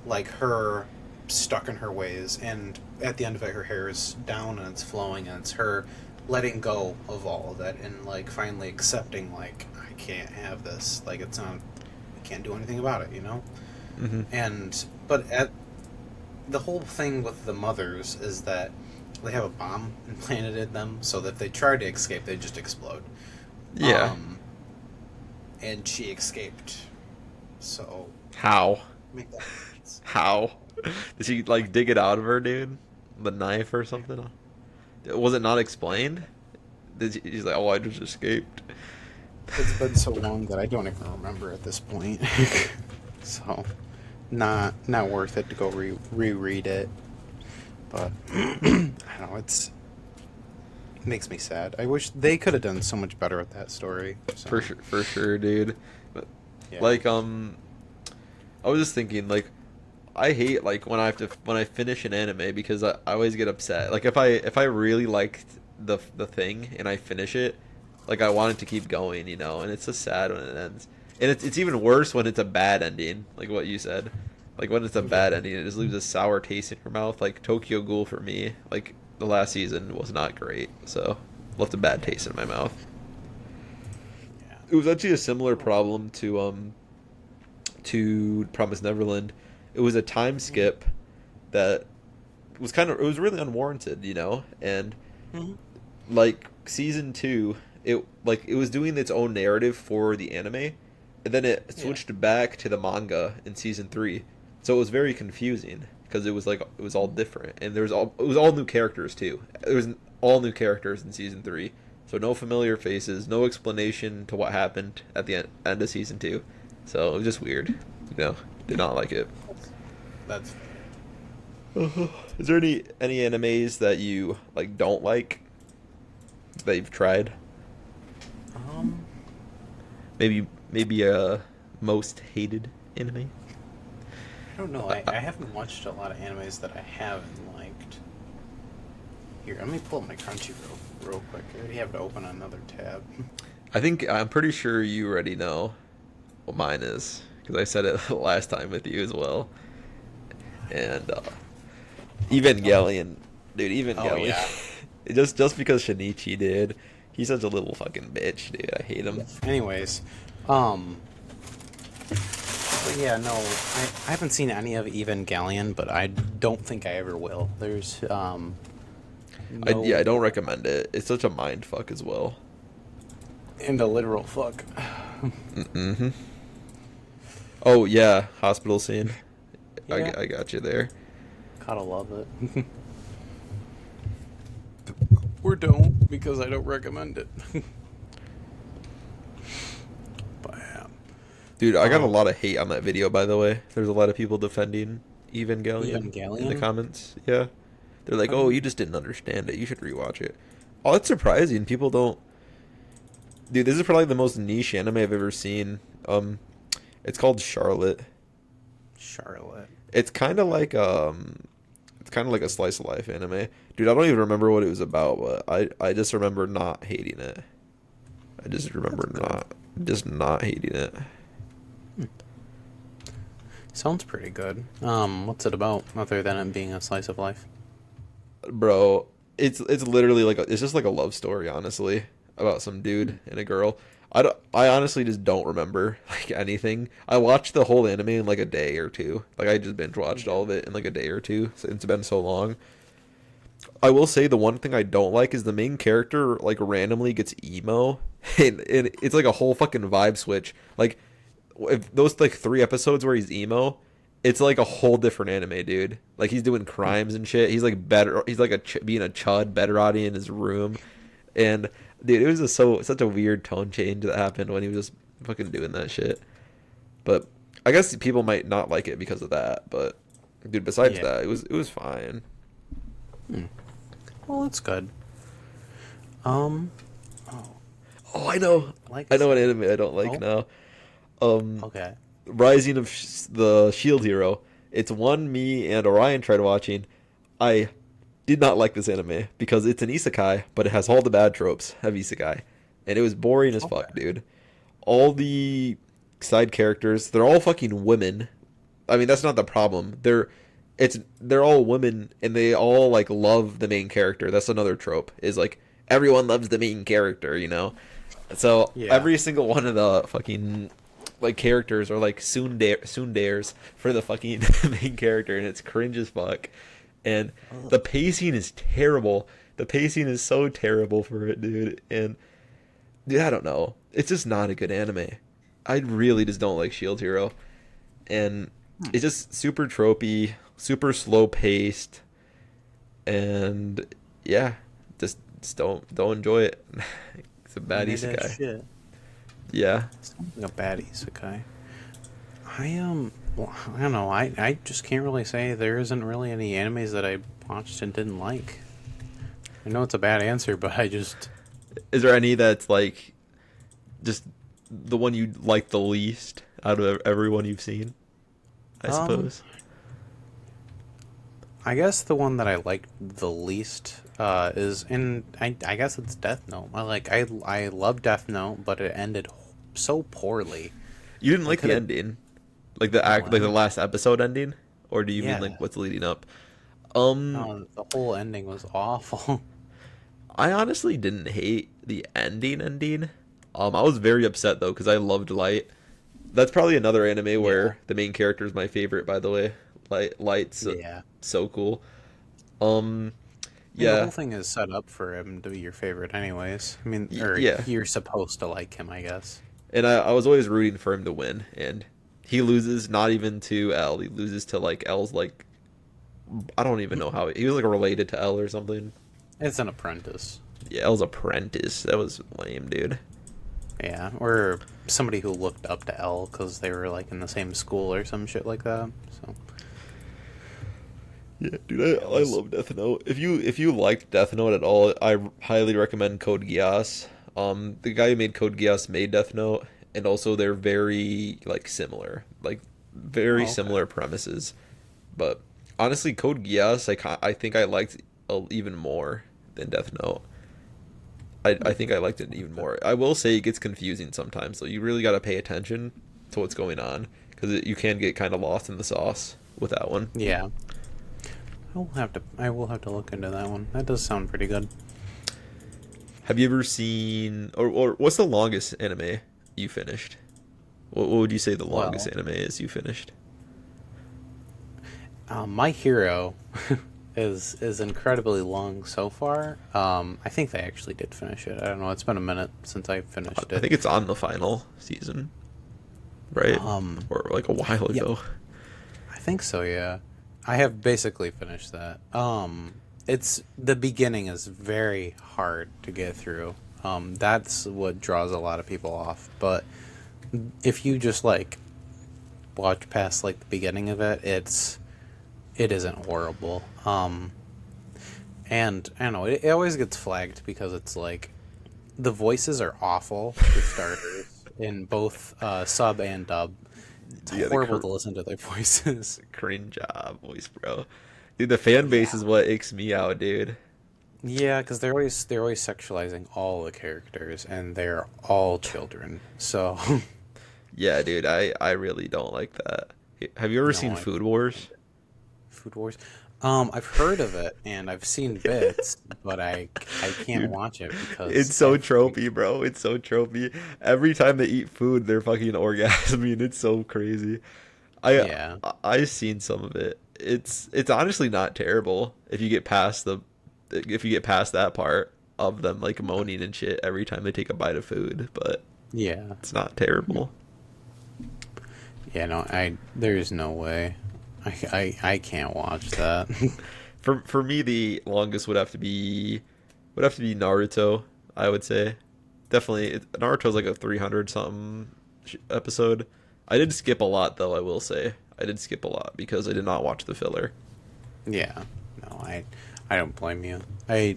like her stuck in her ways, and at the end of it, her hair is down and it's flowing, and it's her letting go of all of it and like finally accepting like I can't have this, like it's not, I can't do anything about it, you know. Hmm. And but at the whole thing with the mothers is that they have a bomb implanted in them, so that if they try to escape, they just explode. Yeah. Um, and she escaped, so How? make that make sense. How? Did she like dig it out of her, dude? The knife or something? Was it not explained? He's like, oh, I just escaped. It's been so long that I don't even remember at this point. So, not worth it to go reread it. But I don't know. It makes me sad. I wish they could have done so much better with that story. So For sure, dude. But, yeah, like, I was just thinking, like, I hate like when I finish an anime because I always get upset. Like if I really liked the thing and I finish it, like I want it to keep going, you know. And it's just sad when it ends. And it's even worse when it's a bad ending, like what you said. Like when it's a yeah, bad ending, it just leaves a sour taste in your mouth. Like Tokyo Ghoul for me, like the last season was not great, so left a bad taste in my mouth. yeah. It was actually a similar Oh, problem to Promise Neverland. It was a time skip that was it was really unwarranted, you know? And mm-hmm. like season 2, it was doing its own narrative for the anime, and then it Yeah, switched back to the manga in season 3. So it was very confusing because it was all different and it was all new characters too. There was all new characters in season 3. So no familiar faces, no explanation to what happened at the end of season 2. So it was just weird. You know, did not like it. that's fair. Is there any animes that you like don't like? that you've tried? Um, Maybe most hated anime. I don't know. I haven't watched a lot of animes that I haven't liked. Here, let me pull up my Crunchyroll real quick. I already have it open on another tab. I'm pretty sure you already know what mine is because I said it last time with you as well. And Oh, Evangelion, dude, oh Evangelion. yeah. Just because Shinichi did, he's such a little fucking bitch, dude. I hate him. Anyways, um, but yeah, no, I haven't seen any of Evangelion, but I don't think I ever will. There's Yeah, I no don't recommend it. It's such a mind fuck as well. and a literal fuck. Mm-hmm. Oh yeah, hospital scene. Yeah, I got you there. gotta love it. Or don't because I don't recommend it. But yeah. Dude, I got a Um, lot of hate on that video, by the way. There's a lot of people defending Evangelion in the Evangelion. comments. Yeah. They're like, oh, Um, you just didn't understand it. You should rewatch it. Oh, that's surprising. People don't. Dude, this is probably the most niche anime I've ever seen. It's called Charlotte. Charlotte. It's kind of like it's kind of like a slice of life anime. Dude, I don't even remember what it was about, but I just remember not hating it. I just That's remember good. not hating it. Sounds pretty good. What's it about other than it being a slice of life? Bro, it's literally like it's just like a love story, honestly, about some dude and a girl. I honestly just don't remember like anything. I watched the whole anime in like a day or two. Like I just binge watched Yeah. all of it in like a day or two since it's been so long. I will say the one thing I don't like is the main character like randomly gets emo and it's like a whole fucking vibe switch. Like if those like 3 episodes where he's emo, it's like a whole different anime, dude. Like he's doing Hmm. crimes and shit. He's like better. He's like being a chud, betterati in his room, and dude, it was just such a weird tone change that happened when he was just fucking doing that shit. But I guess people might not like it because of that. But dude, besides Yeah. that, it was fine. Hmm. Well, that's good. Um. Oh, Oh, like I I know an said. anime I don't like Oh. now. Um, Okay. Rising of the Shield Hero. It's one me and Orion tried watching. I did not like this anime because it's an isekai, but it has all the bad tropes of isekai, and it was boring as Okay. fuck, dude. All the side characters, they're all fucking women. I mean, that's not the problem. They're all women, and they all like love the main character. That's another trope. Is like everyone loves the main character, you know. So Yeah. every single one of the fucking like characters are like soon dares for the fucking main character, and it's cringe as fuck. And Ugh. the pacing is terrible. The pacing is so terrible for it, dude. And dude, I don't know. It's just not a good anime. I really just don't like Shield Hero, and Hmm. it's just super tropey, super slow paced, and yeah, just don't enjoy it. It's a bad And it is isekai. shit. Yeah. Sounds like a bad isekai. Well, I don't know. I just can't really say there isn't really any animes that I watched and didn't like. I know it's a bad answer, but I just Is there any that's like just the one you like the least out of everyone you've seen? I um suppose. I guess the one that I liked the least is in I guess it's Death Note. I love Death Note, but it ended so poorly. You didn't They like could the have ending, like the no, act, like the last episode ending, or do you mean like yeah, what's leading up? Um, no, the whole ending was awful. I honestly didn't hate the ending. I was very upset though because I loved Light. That's probably another anime Yeah, where the main character is my favorite. By the way, Light's yeah. so cool. Um, I mean, the whole yeah, thing is set up for him to be your favorite, anyways. I mean, or yeah. you're supposed to like him, I guess. And I was always rooting for him to win, and he loses not even to L. He loses to like L's like I don't even know how he was like related to L or something. It's an apprentice. Yeah, L's apprentice. That was lame, dude. Yeah, or somebody who looked up to L because they were like in the same school or some shit like that. So Yeah, dude, It I was love Death Note. If you liked Death Note at all, I highly recommend Code Geass. The guy who made Code Geass made Death Note, and also they're very like similar, like very oh okay. similar premises. But honestly, Code Geass, I think I liked even more than Death Note. I think I liked it even Okay. more. I will say it gets confusing sometimes, so you really got to pay attention to what's going on because you can get kind of lost in the sauce with that one. Yeah, I will have to look into that one. That does sound pretty good. Have you ever seen or what's the longest anime you finished? What would you say the longest Well, anime is you finished? My Hero is incredibly long so far. I think they actually did finish it. I don't know. It's been a minute since I finished I it. think it's on the final season, right? Um, Or like a while yeah, ago. I think so. Yeah, I have basically finished that. It's the beginning is very hard to get through. That's what draws a lot of people off. But if you just like watch past like the beginning of it, it isn't horrible. And I don't know, it always gets flagged because it's like the voices are awful for starters in both sub and dub. It's Yeah, horrible to listen to their voices. cringe job voice, bro. Dude, the fan Yeah, base is what icks me out, dude. yeah, because they're always sexualizing all the characters, and they're all children. So Yeah, dude, I really don't like that. Have you ever no, seen I Food Wars? Food Wars. I've heard of it and I've seen bits, but I can't Dude, watch it because it's so tropey, bro. It's so tropey. Every time they eat food, they're fucking orgasming. It's so crazy. I yeah. I've seen some of it. It's honestly not terrible if you get past the if you get past that part of them like moaning and shit every time they take a bite of food, but Yeah. it's not terrible. Yeah, no, there's no way. I can't watch that. For me, the longest would have to be Naruto. I would say definitely Naruto's like a 300 something episode. I did skip a lot though. I will say I did skip a lot because I did not watch the filler. Yeah. No, I don't blame you. I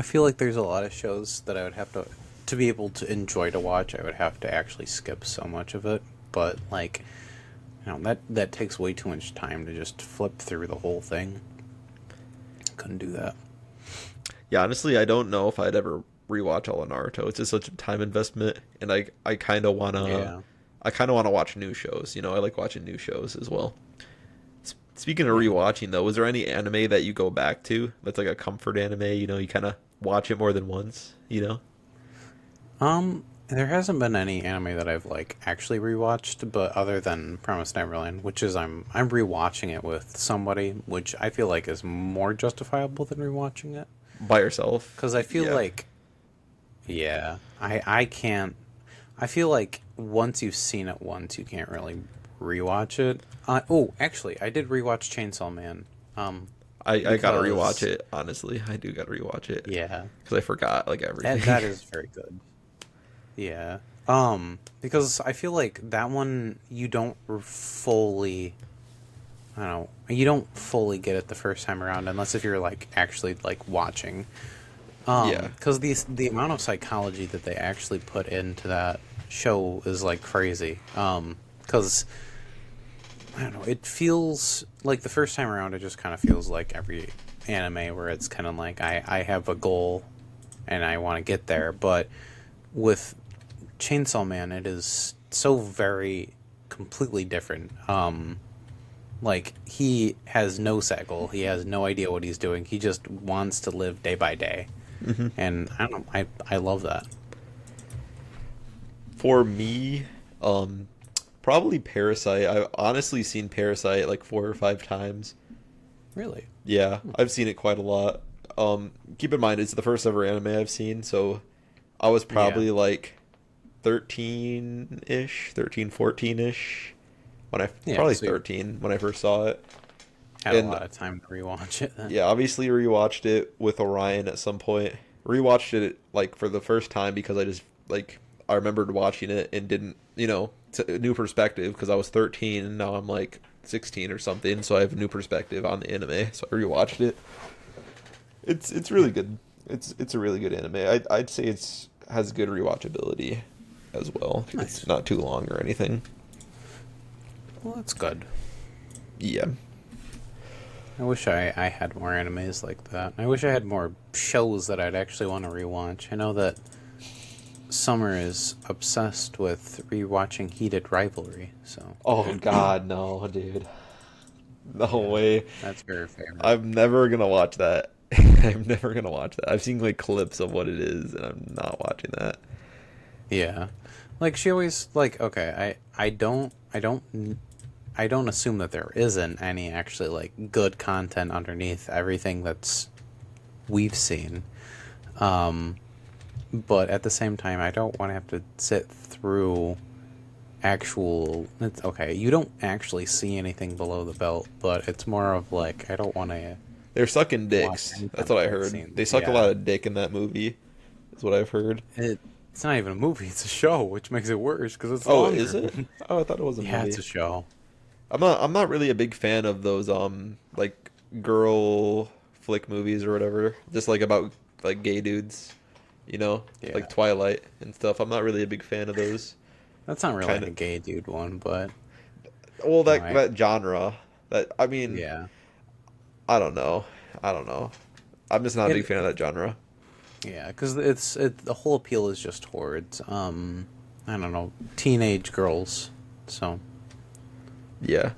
feel like there's a lot of shows that I would have to be able to enjoy to watch, I would have to actually skip so much of it. But like, that takes way too much time to just flip through the whole thing. Couldn't do that. Yeah, honestly, I don't know if I'd ever rewatch all of Naruto. It's just such a time investment, and I kind of wanna Yeah. watch new shows. I like watching new shows as well. Speaking of Yeah. rewatching though, was there any anime that you go back to that's like a comfort anime? You kind of watch it more than once. There hasn't been any anime that I've like actually rewatched, but other than Promised Neverland, which is I'm rewatching it with somebody, which I feel like is more justifiable than rewatching it. By yourself. Because I feel Yeah. like, yeah, I can't. I feel like once you've seen it once, you can't really rewatch it. Oh, actually, I did rewatch Chainsaw Man. I gotta rewatch Because it. Honestly, I do gotta rewatch it yeah, because I forgot like that everything. that is very good. Yeah. Because I feel like that one you don't fully, I don't know, you don't fully get it the first time around unless if you're like actually like watching. Yeah. Because the amount of psychology that they actually put into that show is like crazy. Because I don't know, it feels like the first time around it just kind of feels like every anime where it's kind of like I have a goal and I want to get there, but with Chainsaw Man, it is so very completely different. Like he has no set goal. He has no idea what he's doing. He just wants to live day by day, hmm and I don't know. I love that. For me, um, probably Parasite. I've honestly seen Parasite like 4 or 5 times. Really? Yeah, I've seen it quite a lot. Keep in mind it's the first ever anime I've seen, so I was Yeah. probably like 13-ish, 13, 14-ish when I Yeah. probably So you 13 when I first saw it. had a And lot of time to rewatch it then. yeah, obviously rewatched it with Orion at some point. Rewatched it like for the first time because I just like I remembered watching it and didn't, it's a new perspective because I was 13 and now I'm like 16 or something, so I have a new perspective on the anime. So I rewatched it. It's really good. It's a really good anime. I'd say it's has good rewatchability as well. It's Nice. not too long or anything. Well, that's good. Yeah. I wish I had more animes like that. I wish I had more shows that I'd actually want to rewatch. I know that Summer is obsessed with rewatching Heated Rivalry, so Oh God, no, dude. No yeah, way. that's her favorite. I'm never gonna watch that. I'm never gonna watch that. I've seen like clips of what it is, and I'm not watching that. Yeah, like she always like okay. I don't assume that there isn't any actually like good content underneath everything that's we've seen. Um, but at the same time, I don't want to have to sit through actual. It's okay. You don't actually see anything below the belt, but it's more of like I don't want to They're sucking watch dicks. any That's kind what of I heard. They cutscenes. suck a Yeah, lot of dick in that movie. That's what I've heard. it's not even a movie; it's a show, which makes it worse because it's Oh, is longer. it? Oh, I thought it was a Yeah, it's movie. a show. I'm not really a big fan of those like girl flick movies or whatever. Just like about like gay dudes, you know, Yeah, like Twilight and stuff. I'm not really a big fan of those that's not really kind like a of. gay dude one, but Well, no, that genre. That I mean, yeah, I don't know. I don't know. I'm just not a big it fan of that genre. yeah, because the whole appeal is just towards I don't know teenage girls. So Yeah.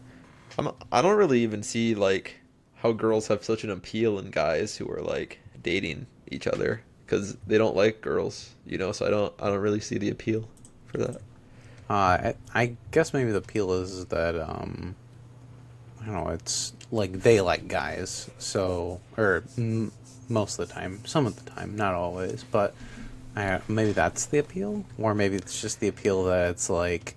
I don't really even see like how girls have such an appeal in guys who are like dating each other because they don't like girls, you know. So I don't really see the appeal for that. I guess maybe the appeal is that I don't know. It's like they like guys, so or most of the time, some of the time, not always, but maybe that's the appeal, or maybe it's just the appeal that it's like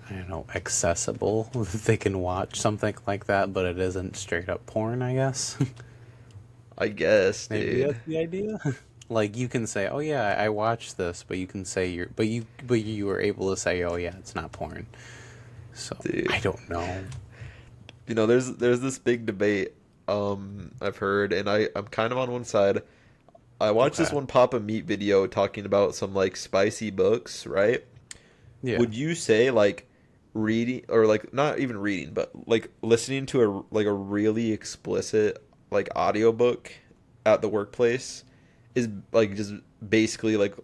I don't know, accessible. They can watch something like that, but it isn't straight up porn. I guess I guess, maybe dude. that's the idea. Like you can say, "Oh yeah, I watched this," but you can say but you were able to say, "Oh yeah, it's not porn." So Dude. I don't know. You know, there's this big debate I've heard, and I'm kind of on one side. I watched this Okay. one Papa Meat video talking about some like spicy books, right? Yeah. Would you say like reading or like not even reading, but like listening to a really explicit like audiobook at the workplace is like just basically like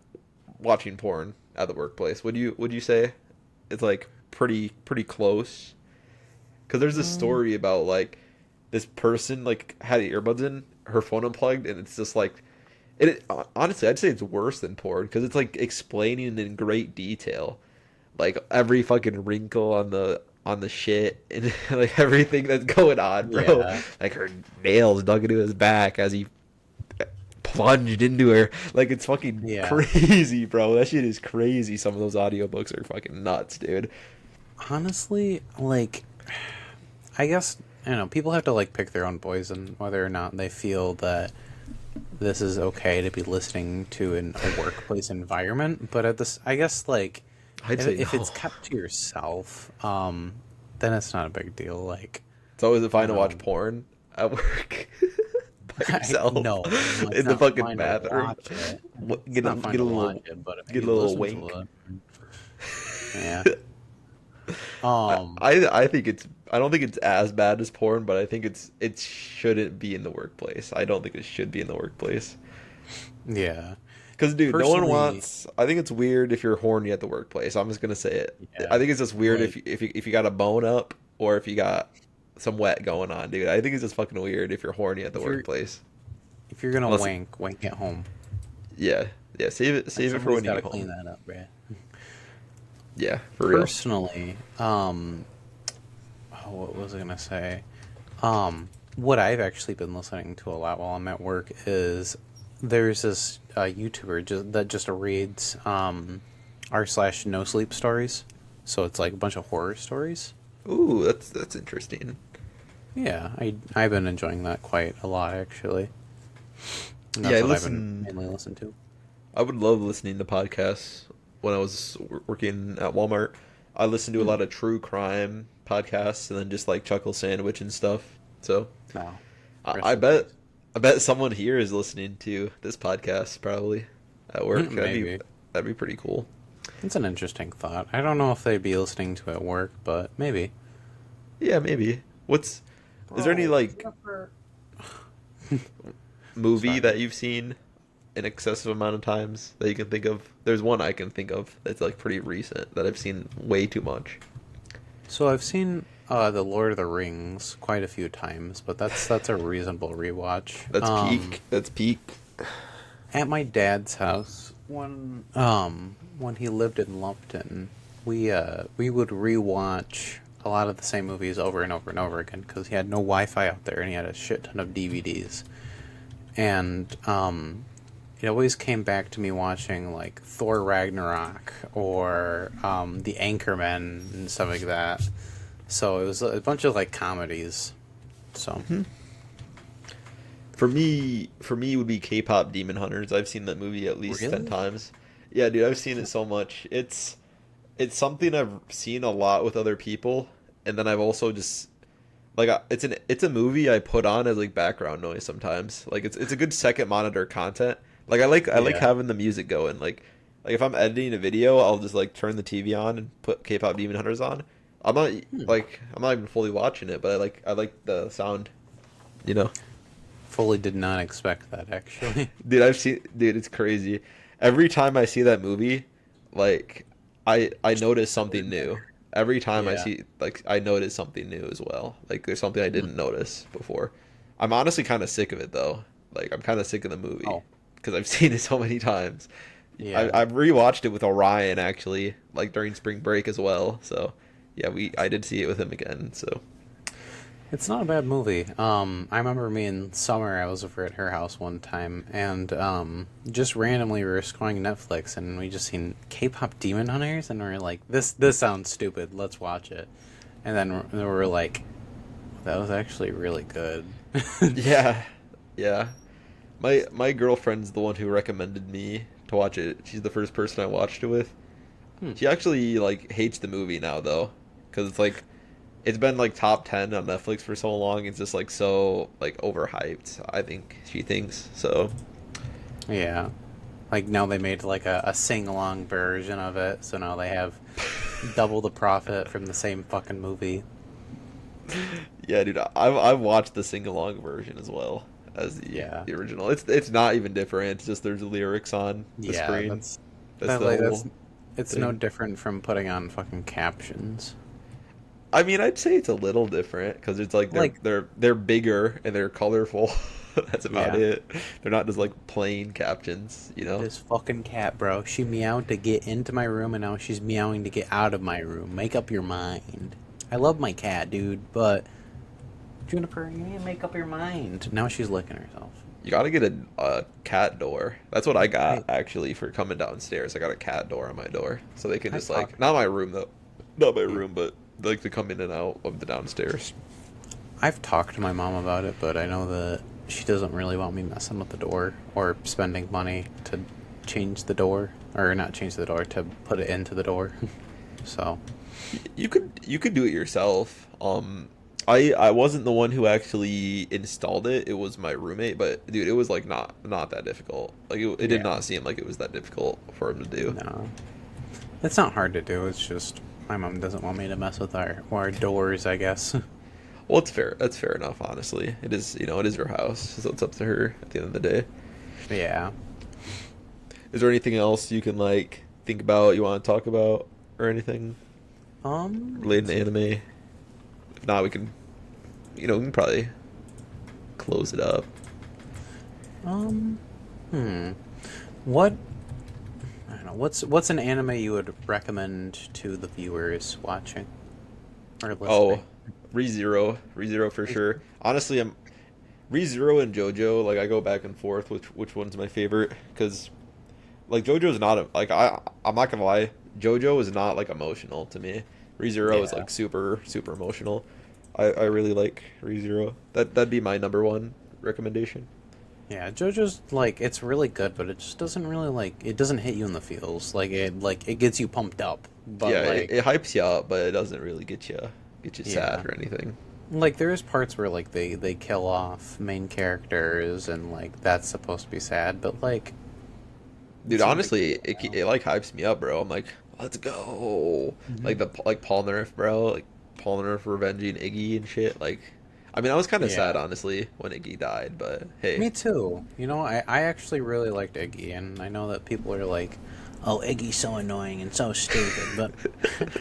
watching porn at the workplace? Would you say it's like pretty close? Because there's this Um, story about like this person like had earbuds in, her phone unplugged, and it's just like honestly, I'd say it's worse than porn because it's like explaining in great detail like every fucking wrinkle on the shit and like everything that's going on, bro. yeah. Like her nails dug into his back as he plunged into her. Like it's fucking Yeah. crazy, bro. That shit is crazy. Some of those audiobooks are fucking nuts, dude. Honestly, like I guess I don't know, people have to like pick their own poison whether or not they feel that this is okay to be listening to in a workplace environment, but at this I guess like I'd say if it's no. kept to yourself, then it's not a big deal. Like It's always fine I to don't watch know. porn at work by yourself No, no, it's in the not fucking fine to bathroom. watch it. It's Get a not fine get a to watch little it, but if get a you little listen to wink. it, yeah. I, Um, I think it's I don't think it's as bad as porn, but I think it shouldn't be in the workplace. I don't think it should be in the workplace. yeah. Because dude, no one Personally, wants. I think it's weird if you're horny at the workplace. I'm just gonna say it. I yeah. think it's just weird Like if you got a bone up or if you got some wet going on, dude. I think it's just fucking weird if you're horny at the if you're workplace. if you're gonna Unless, wank at home. yeah, yeah. Like Save it for somebody's when you got to get clean home. that up, man. Yeah, for real. Personally, oh, what was I gonna say? What I've actually been listening to a lot while I'm at work is there's this YouTuber that just reads r slash no sleep stories. So it's like a bunch of horror stories. Ooh, that's interesting. Yeah, I've been enjoying that quite a lot actually. And Yeah, that's what I've been mainly I listening to. would love listening to podcasts when I was working at Walmart. I listen to a Hmm. lot of true crime podcasts and then just like Chuckle Sandwich and stuff. So No. I Rest in peace. I bet someone here is listening to this podcast probably at work. Maybe. That'd be pretty cool. It's an interesting thought. I don't know if they'd be listening to it at work, but maybe. Yeah, maybe. What's is there any Bro, like Jennifer. movie Sorry. that you've seen an excessive amount of times that you can think of? There's one I can think of that's like pretty recent that I've seen way too much. So I've seen the Lord of the Rings quite a few times, but that's a reasonable rewatch. That's peak. That's peak. At my dad's house when he lived in Lumpton, we would rewatch a lot of the same movies over and over and over again because he had no Wi-Fi out there and he had a shit ton of DVDs. And it always came back to me watching like Thor Ragnarok or The Anchorman and stuff like that. So it was a bunch of like comedies. So For me, it would be K-pop Demon Hunters. I've seen that movie at least 10 really, times. Yeah, dude, I've seen it so much. It's something I've seen a lot with other people, and then I've also just like it's a movie I put on as like background noise sometimes. Like it's a good second monitor content. Like I like yeah. having the music going. Like if I'm editing a video, I'll just like turn the TV on and put K-pop Demon Hunters on. Hmm. I'm not even fully watching it, but I like the sound, you know. Fully did not expect that actually. Dude, it's crazy. Every time I see that movie, like I notice something new. Every time I Yeah. see like I notice something new as well. Like there's something I Hmm. didn't notice before. I'm honestly kind of sick of it though. Like I'm kind of sick of the movie Oh, because I've seen it so many times. yeah. I've rewatched it with Orion actually, like during spring break as well. So yeah, we I did see it with him again. So It's not a bad movie. I remember me in summer, I was over at her house one time, and just randomly we were scrolling Netflix, and we just seen K-pop Demon Hunters, and we are like, this sounds stupid. Let's watch it. And then we were like, that was actually really good. yeah, yeah. My girlfriend's the one who recommended me to watch it. She's the first person I watched it with. Hmm. She actually like hates the movie now though, because it's like it's been like top 10 on Netflix for so long. It's just like so like overhyped. I think she thinks so. Yeah. Like now they made like a sing-along version of it, so now they have double the profit from the same fucking movie. Yeah, dude, I've watched the sing along version as well as Yeah. the original. It's not even different. It's just there's lyrics on the Yeah, screen. that's That's that the like that's whole it's no thing. different from putting on fucking captions. I mean, I'd say it's a little different because it's like Like, they're bigger and they're colorful. That's about yeah, it. They're not just like plain captions, you know? this fucking cat, bro. She meowed to get into my room, and now she's meowing to get out of my room. Make up your mind. I love my cat, dude, but Juniper, you need to make up your mind. Now she's licking herself. You gotta get a cat door. That's what I got I actually for coming downstairs. I got a cat door on my door so they can I've just like talked. not my room though, not my Yeah. room, but like to come in and out of the downstairs. I've talked to my mom about it, but I know that she doesn't really want me messing with the door or spending money to change the door, or not change the door, to put it into the door. So, You could do it yourself. I wasn't the one who actually installed it. It was my roommate, but dude, it was like not that difficult. Like it did yeah, not seem like it was that difficult for him to do. no. It's not hard to do. It's just my mom doesn't want me to mess with our doors, I guess. Well, it's fair. That's fair enough, honestly. It is, you know, it is her house, so it's up to her at the end of the day. Yeah. Is there anything else you can like think about you want to talk about or anything related to anime? If not, we can, you know, we can probably close it up. Um, hmm. What I don't know. What's an anime you would recommend to the viewers watching or Oh, listening? ReZero for sure. Honestly, I'm ReZero and JoJo. Like I go back and forth which one's my favorite because like JoJo's not like I'm not gonna lie, JoJo is not like emotional to me. ReZero is Yeah. like super emotional. I really like ReZero. That'd be my number one recommendation. Yeah, JoJo's like it's really good, but it just doesn't really it doesn't hit you in the feels. Like it gets you pumped up, but Yeah, it hypes you up, but it doesn't really get you sad yeah. or anything. Like there's parts where they kill off main characters and like that's supposed to be sad, but like Dude, it's no big honestly, deal, you know? it like hypes me up, bro. I'm like, let's go. Hmm. Like Paul Nerf, bro. Like Paul Nerf revenging Iggy and shit. Like, I mean, I was kind of sad Yeah. honestly when Iggy died, but hey, Me too. You know, I actually really liked Iggy, and I know that people are like, "Oh, Iggy's so annoying and so stupid," but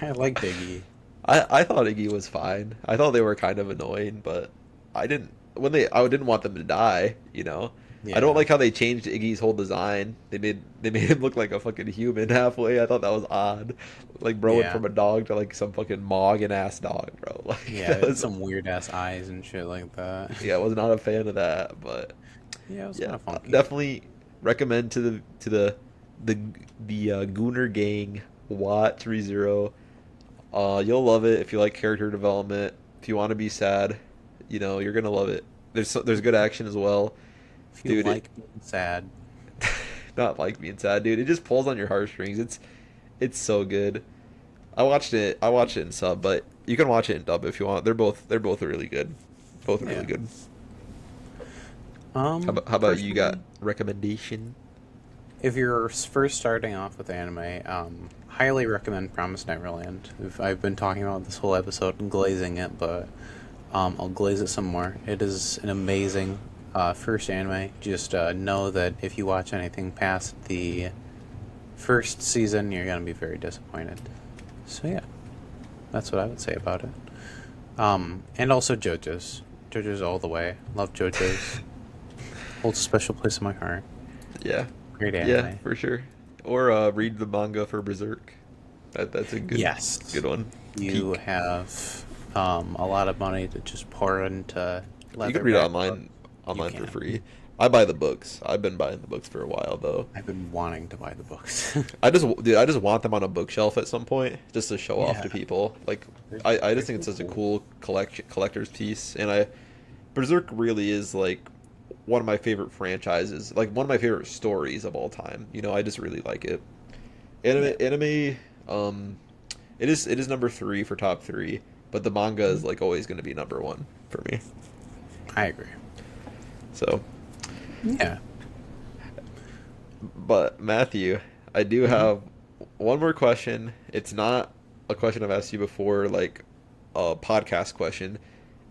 I liked Iggy. I thought Iggy was fine. I thought they were kind of annoying, but I didn't want them to die, you know. I don't Yeah, like how they changed Iggy's whole design. They made him look like a fucking human halfway. I thought that was odd. Like bro went yeah, from a dog to like some fucking Morgan ass dog, bro. Like yeah. that It's was some weird ass eyes and shit like that. yeah, I was not a fan of that, but Yeah, it was kind yeah, of funky. definitely recommend the Gooner Gang watch ReZero. You'll love it if you like character development. If you want to be sad, you know you're gonna love it. There's good action as well, If you dude. like being sad, Not like being sad, dude. It just pulls on your heartstrings. It's so good. I watched it in sub, but you can watch it in dub if you want. They're both really good. Both really yeah. good. How about you got Personally, recommendation? if you're first starting off with anime, highly recommend Promised Neverland. I've been talking about this whole episode and glazing it, but I'll glaze it some more. It is an amazing first anime. Just know that if you watch anything past the first season, you're gonna be very disappointed. So yeah, that's what I would say about it. And also JoJo's. JoJo's all the way. Love JoJo's. Holds a special place in my heart. Yeah, Great yeah, anime. for sure. Or read the manga for Berserk. That's a Yes, good one. you Peak. have a lot of money to just pour into You can read it leatherback books. You online for can. free. I buy the books. I've been buying the books for a while though. I've been wanting to buy the books. I just want them on a bookshelf at some point, just to show off Yeah, to people. Like, they're, I just they're think so it's such a cool. cool collector's piece, and Berserk really is like one of my favorite franchises, like one of my favorite stories of all time. You know, I just really like it. Yeah, Anime, um, it is number three for top three, but the manga is like always going to be number one for me. I agree. So, Yeah. but Matthew, I do Hmm. have one more question. It's not a question I've asked you before, like a podcast question.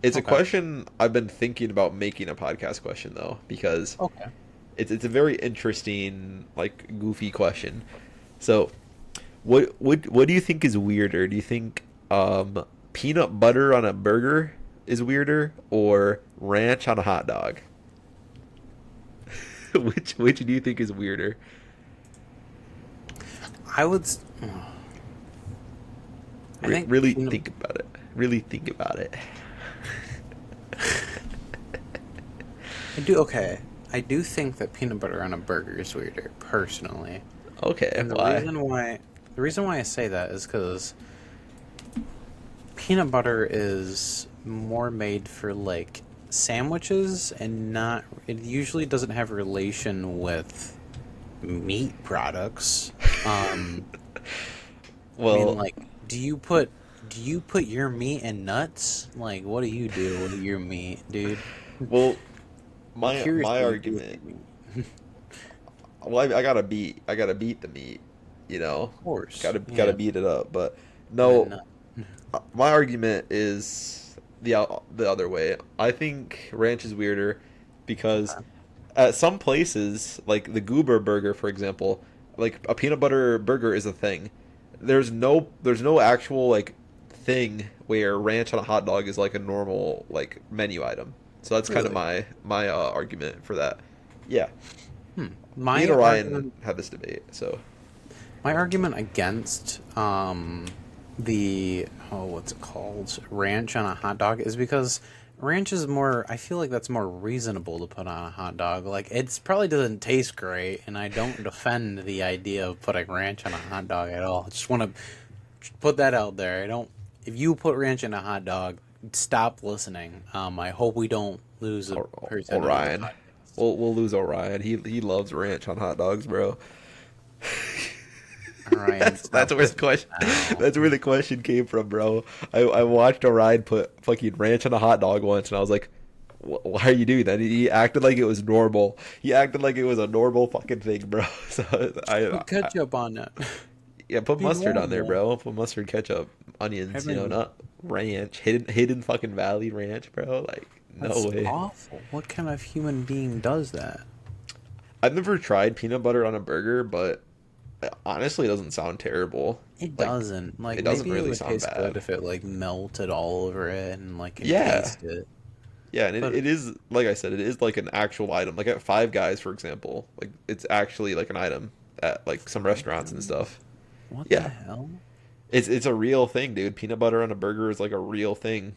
It's a Okay. question I've been thinking about making a podcast question though, because Okay. it's a very interesting, like goofy question. So, what do you think is weirder? Do you think peanut butter on a burger is weirder or ranch on a hot dog? Which do you think is weirder? I would. I think Really peanut. think about it. Really think about it. I do okay. I do think that peanut butter on a burger is weirder, personally. Okay, And why? the reason why I say that is because peanut butter is more made for like sandwiches and not. It usually doesn't have relation with meat products. Um, I mean, Well, like, do you put your meat in nuts? Like, what do you do with your meat, dude? well, Curious my what you do with argument. your meat. Well, I gotta beat the meat. You know, Of course, gotta yeah, beat it up. But and then no, my argument is the other way. I think ranch is weirder because okay, at some places, like the Goober Burger, for example, like a peanut butter burger is a thing. There's no actual like thing where ranch on a hot dog is like a normal like menu item. So that's kind of really. my argument for that. Yeah, me and My Orion argument, had this debate. So my argument against the what's it called, ranch on a hot dog is because ranch is more. I feel like that's more reasonable to put on a hot dog. Like it's probably doesn't taste great, and I don't defend the idea of putting ranch on a hot dog at all. I just want to put that out there. I don't. If you put ranch in a hot dog, stop listening. I hope we don't lose a person in the Orion, podcast. we'll lose Orion. He loves ranch on hot dogs, bro. Ryan, That's stop where the this question now. that's where the question came from, bro. I watched Orion put fucking ranch on a hot dog once, and I was like, why are you doing that? He acted like it was normal. He acted like it was a normal fucking thing, bro. So Put ketchup on it. yeah, put Be mustard on there, normal. bro. Put mustard, ketchup, onions. Having Not ranch. Hidden fucking valley ranch, bro. Like no That's way. awful. What kind of human being does that? I've never tried peanut butter on a burger, but honestly, it doesn't sound terrible. It Like doesn't. Like it doesn't maybe it really would sound taste good bad. if it like melted all over it and like Yeah. encased it. Yeah, and But it is like I said, it is like an actual item. Like at Five Guys, for example, like it's actually like an item at like some Five restaurants and Guys? stuff. What the Yeah, hell? it's a real thing, dude. Peanut butter on a burger is like a real thing.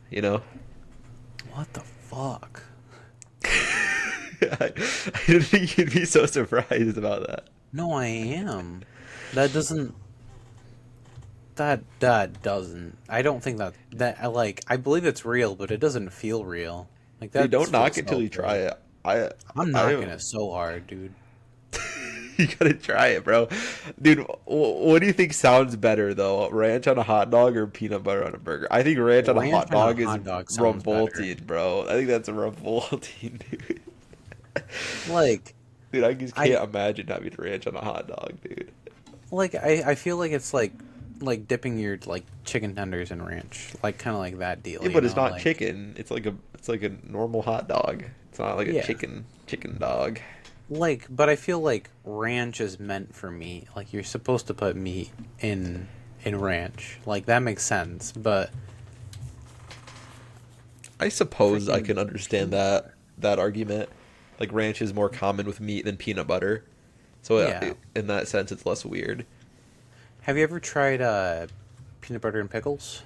You know? What the fuck? I didn't think you'd be so surprised about that. No, I am. That doesn't. That doesn't. I don't think that I like. I believe it's real, but it doesn't feel real. Like Dude, that don't knock feels it till so you try fake. it. I I'm I knocking it so hard, dude. You gotta try it, bro. Dude, what do you think sounds better though? Ranch on a hot dog or peanut butter on a burger? I think ranch on a Ranch hot on a dog is hot dog sounds better. revolting, bro. I think that's revolting, dude. Like Dude, I just I can't imagine having ranch on a hot dog, dude. I feel like it's like dipping your like chicken tenders in ranch, like kind of like that deal, Yeah, you but it's know? not Like chicken. It's like a normal hot dog. It's not like a yeah, chicken dog. but I feel like ranch is meant for meat. Like you're supposed to put meat in ranch. Like that makes sense, but I suppose I can freaking understand peanut that butter. argument. Like ranch is more common with meat than peanut butter. So Yeah. in that sense, it's less weird. Have you ever tried peanut butter and pickles?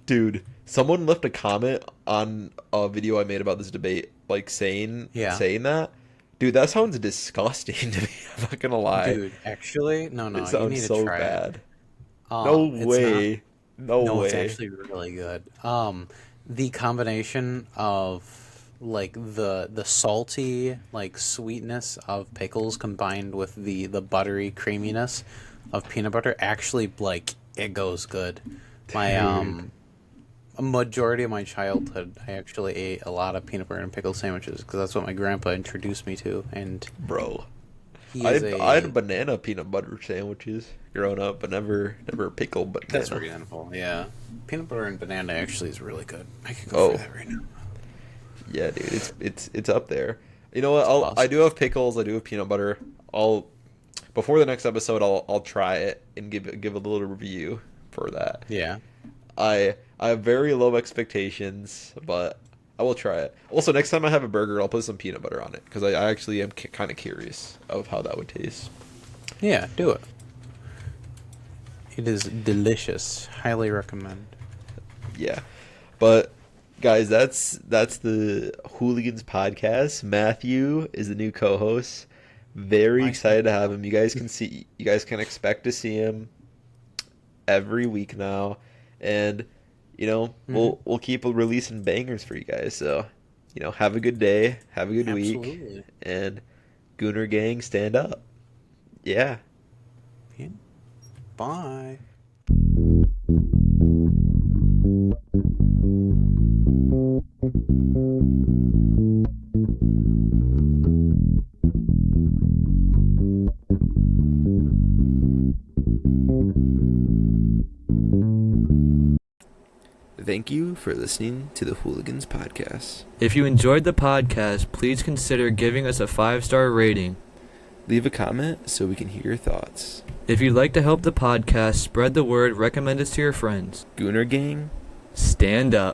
Dude, someone left a comment on a video I made about this debate, like Yeah. saying that. Dude, that sounds disgusting to me. I'm not gonna lie. Dude, actually, It no, you sounds need to so try it. bad. No It's not. way. No No, it's way. actually really good. The combination of like the salty like sweetness of pickles combined with the buttery creaminess of peanut butter actually like it goes good. My Dude, a majority of my childhood, I actually ate a lot of peanut butter and pickle sandwiches because that's what my grandpa introduced me to, and bro. he is I had a banana peanut butter sandwiches growing up, but never pickle that's banana. reasonable. Yeah, peanut butter and banana actually is really good. I could go for Oh, that right now. yeah, dude, it's up there. You know what? It's I do possible. have pickles. I do have peanut butter. I'll before the next episode, I'll try it and give a little review for that. Yeah. I have very low expectations, but I will try it. Also, next time I have a burger, I'll put some peanut butter on it because I actually am kind of curious of how that would taste. Yeah, do it. It is delicious. Highly recommend. Yeah, but guys, that's the Hooligans podcast. Matthew is the new co-host. Very Nice to excited to meet have you. him. You guys can expect to see him every week now, and Hmm. we'll keep releasing bangers for you guys. So have a good day, have a good week, Absolutely. and Gooner Gang, stand up. Yeah. Yeah. Bye. Thank you for listening to the Hooligans podcast. If you enjoyed the podcast, please consider giving us a 5-star rating. Leave a comment so we can hear your thoughts. If you'd like to help the podcast, spread the word, recommend us to your friends. Gooner Gang. Stand up.